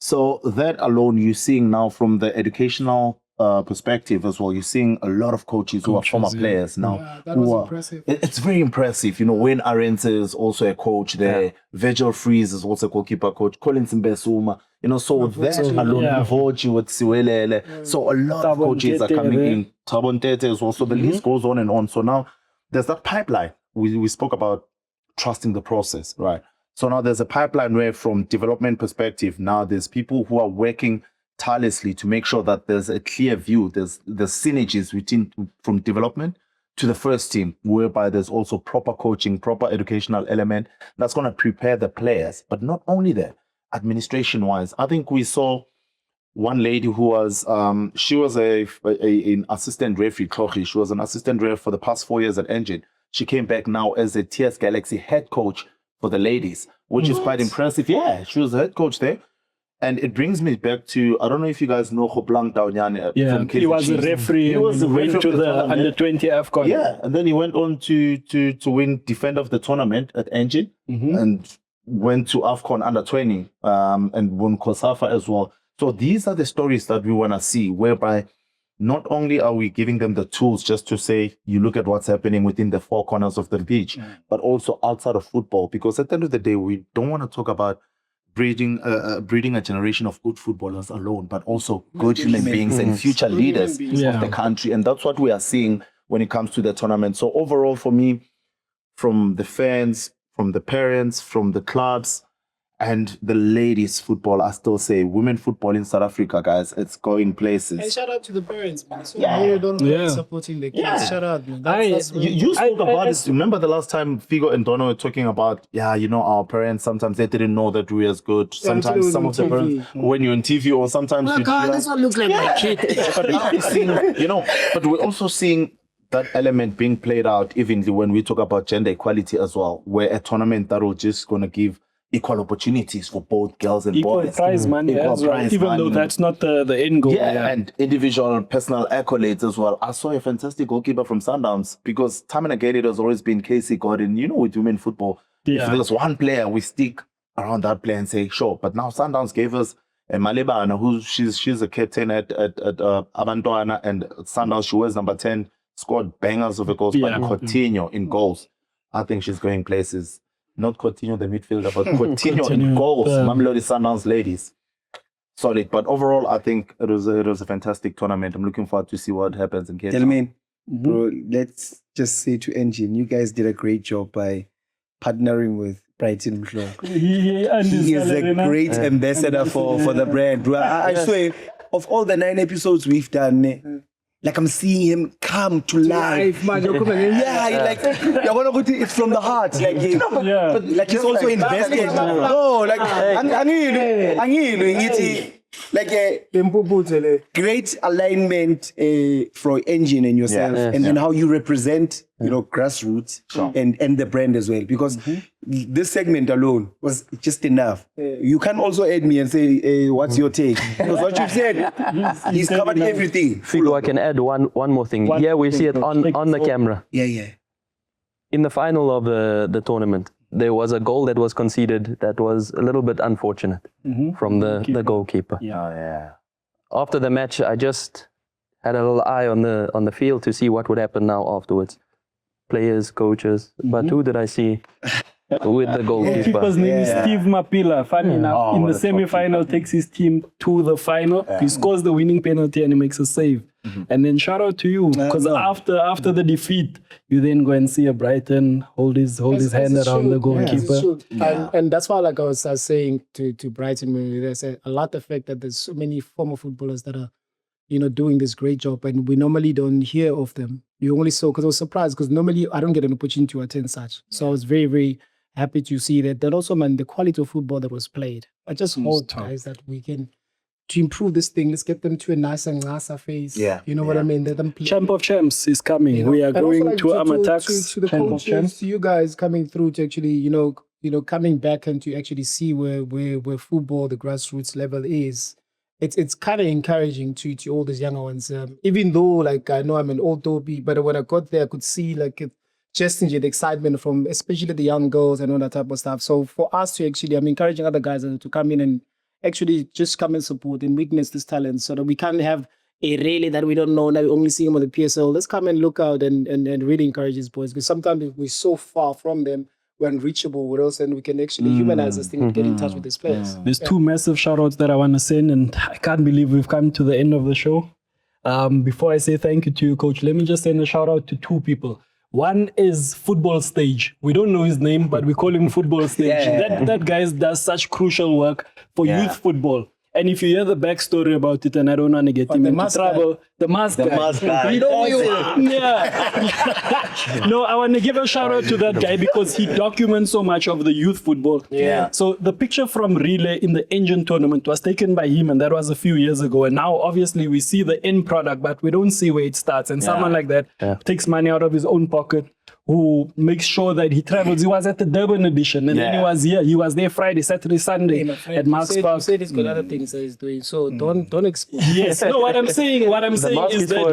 So that alone, you're seeing now from the educational perspective as well, you're seeing a lot of coaches who are former players now. Yeah, that was impressive. It's very impressive. Wayne Arendse is also a coach there. Yeah. Virgil Freeze is also a goalkeeper coach. Colin Simbesuma. So that alone, Vochi with Siwelele. So a lot of coaches are coming in. Thabo Ntete is also, the list goes on and on. So now there's that pipeline. We spoke about trusting the process, right? So now there's a pipeline where from development perspective, now there's people who are working tirelessly to make sure that there's a clear view, there's synergies from development to the first team, whereby there's also proper coaching, proper educational element that's going to prepare the players. But not only that, administration-wise, I think we saw one lady who was, she was an assistant referee, Klochi. She was an assistant ref for the past 4 years at Engen. she came back now as a TS Galaxy head coach for the ladies, which is quite impressive. Yeah, she was the head coach there. And it brings me back to, I don't know if you guys know Casablanca. Yeah, he was a referee. He was went to the under-20 AFCON. Yeah, and then he went on to win Defender of the Tournament at Engen and went to AFCON under-20 and won COSAFA as well. So these are the stories that we want to see, whereby not only are we giving them the tools just to say, you look at what's happening within the four corners of the pitch, but also outside of football. Because at the end of the day, we don't want to talk about breeding a generation of good footballers alone, but also good human beings and future leaders of the country. And that's what we are seeing when it comes to the tournament. So overall, for me, from the fans, from the parents, from the clubs, and the ladies football, I still say women football in South Africa, guys, it's going places. And shout out to the parents, man. So you don't supporting the kids. Shout out, man. You spoke about it. Remember the last time Figo and Dono were talking about, our parents, sometimes they didn't know that we were as good. Sometimes some of the parents, when you're on TV, or sometimes this one looks like my kid. But we're also seeing that element being played out evenly when we talk about gender equality as well, where a tournament that will just going to give equal opportunities for both girls and boys. Equal prize money, even though that's not the end goal. And individual personal accolades as well. I saw a fantastic goalkeeper from Sundowns, because time and again it has always been Casey Gordon. With women football, if there's one player, we stick around that player and say, sure. But now Sundowns gave us a Malebana, who she's a captain at Abantwana, and Sundowns, she wears number 10, scored bangers of a goals, but Coutinho in goals. I think she's going places. Not Coutinho, the midfielder, but Coutinho in goals. Mamelodi Sundowns ladies. Solid. But overall, I think it was a fantastic tournament. I'm looking forward to see what happens in Cape Town. Delmain, bro, let's just say to Engen, you guys did a great job by partnering with Brighton Mhlongo. He is a great ambassador for the brand, bro. I swear, of all the 9 episodes we've done, like I'm seeing him come to life. Man. It's from the heart. But like he's also invested. No, like like a great alignment for Engen and yourself, and then how you represent, grassroots and the brand as well. Because this segment alone was just enough. You can also add me and say, what's your take? Because what you said, he's covered everything. Figo, I can add one more thing. We see it on the camera. In the final of the tournament, there was a goal that was conceded that was a little bit unfortunate from the goalkeeper. After the match, I just had a little eye on the field to see what would happen now afterwards. Players, coaches, but who did I see with the goalkeeper? The keeper's name is Steve Mapila. Funny enough, in the semi-final, takes his team to the final. He scores the winning penalty and he makes a save. And then shout out to you, because after the defeat, you then go and see a Brighton hold his hand around the goalkeeper. And that's why, like I was saying to Brighton, there's a lot of fact that there's so many former footballers that are, doing this great job, and we normally don't hear of them. You only saw, because I was surprised, because normally I don't get an opportunity to attend such. So I was very, very happy to see that. Then also, man, the quality of football that was played. I just hope, guys, that we can to improve this thing. Let's get them to a nicer face. You know what I mean? Let them play. Champ of Champs is coming. We are going to Amatax. To the coaches, to you guys coming through to actually, coming back and to actually see where football, the grassroots level is. It's kind of encouraging to all these younger ones. Even though, like, I know I'm an old dopey, but when I got there, I could see, like, just the excitement from especially the young girls and all that type of stuff. So for us to actually, I'm encouraging other guys to come in and actually just come and support and witness this talent, so that we can't have a rally that we don't know, now we only see them on the PSL. Let's come and look out and really encourage these boys, because sometimes we're so far from them, we're unreachable with us, and we can actually humanize this thing and get in touch with these players. There's 2 massive shout-outs that I want to send, and I can't believe we've come to the end of the show. Before I say thank you to you, Coach, let me just send a shout-out to 2 people. One is Football Stage. We don't know his name, but we call him Football Stage. That guy does such crucial work for youth football. And if you hear the backstory about it, and I don't want to get him into trouble, the mask guy. You know who you are. No, I want to give a shout out to that guy, because he documents so much of the youth football. So the picture from Relay in the Engen tournament was taken by him, and that was a few years ago. And now, obviously, we see the end product, but we don't see where it starts. And someone like that takes money out of his own pocket, who makes sure that he travels. He was at the Durban edition, and then he was here. He was there Friday, Saturday, Sunday at Mark's Park. You said he's got other things that he's doing, so don't expect. Yes, no. What I'm saying is that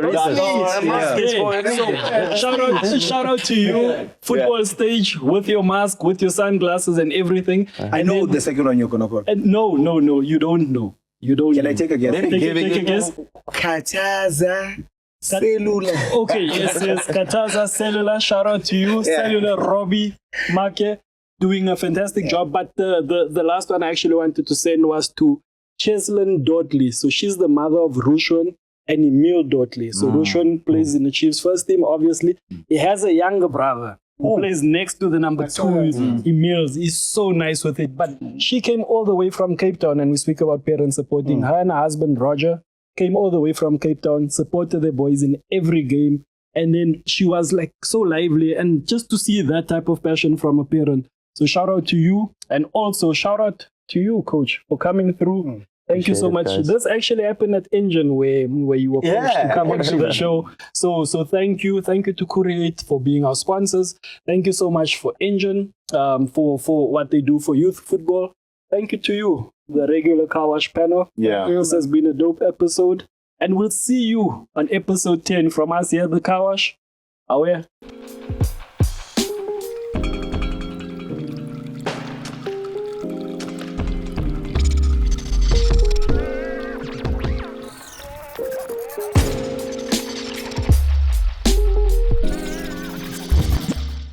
shout out to you, football stage with your mask, with your sunglasses and everything. I know the second one you're gonna call. No, you don't know. You don't. Can know. I take a guess? Take a guess. Kataza Cellular. Okay, yes. Kataza Cellular, shout out to you. Cellular Robbie Make doing a fantastic job. But the last one I actually wanted to send was to Cheslin Dodley. So she's the mother of Rushon and Emil Dodley. So Rushon plays in the Chiefs' first team, obviously. He has a younger brother who plays next to the number 2, Emil. He's so nice with it. But she came all the way from Cape Town, and we speak about parents supporting. Her and her husband, Roger, came all the way from Cape Town, supported the boys in every game. And then she was like so lively. And just to see that type of passion from a parent. So shout out to you. And also shout out to you, Coach, for coming through. Thank you so much. Guys. This actually happened at Engen where you were coached to come onto the show. So thank you. Thank you to Create for being our sponsors. Thank you so much for Engen, for what they do for youth football. Thank you to you, the regular Car Wash panel. Yeah. This has been a dope episode. And we'll see you on episode 10 from us here at the Car Wash. Aware.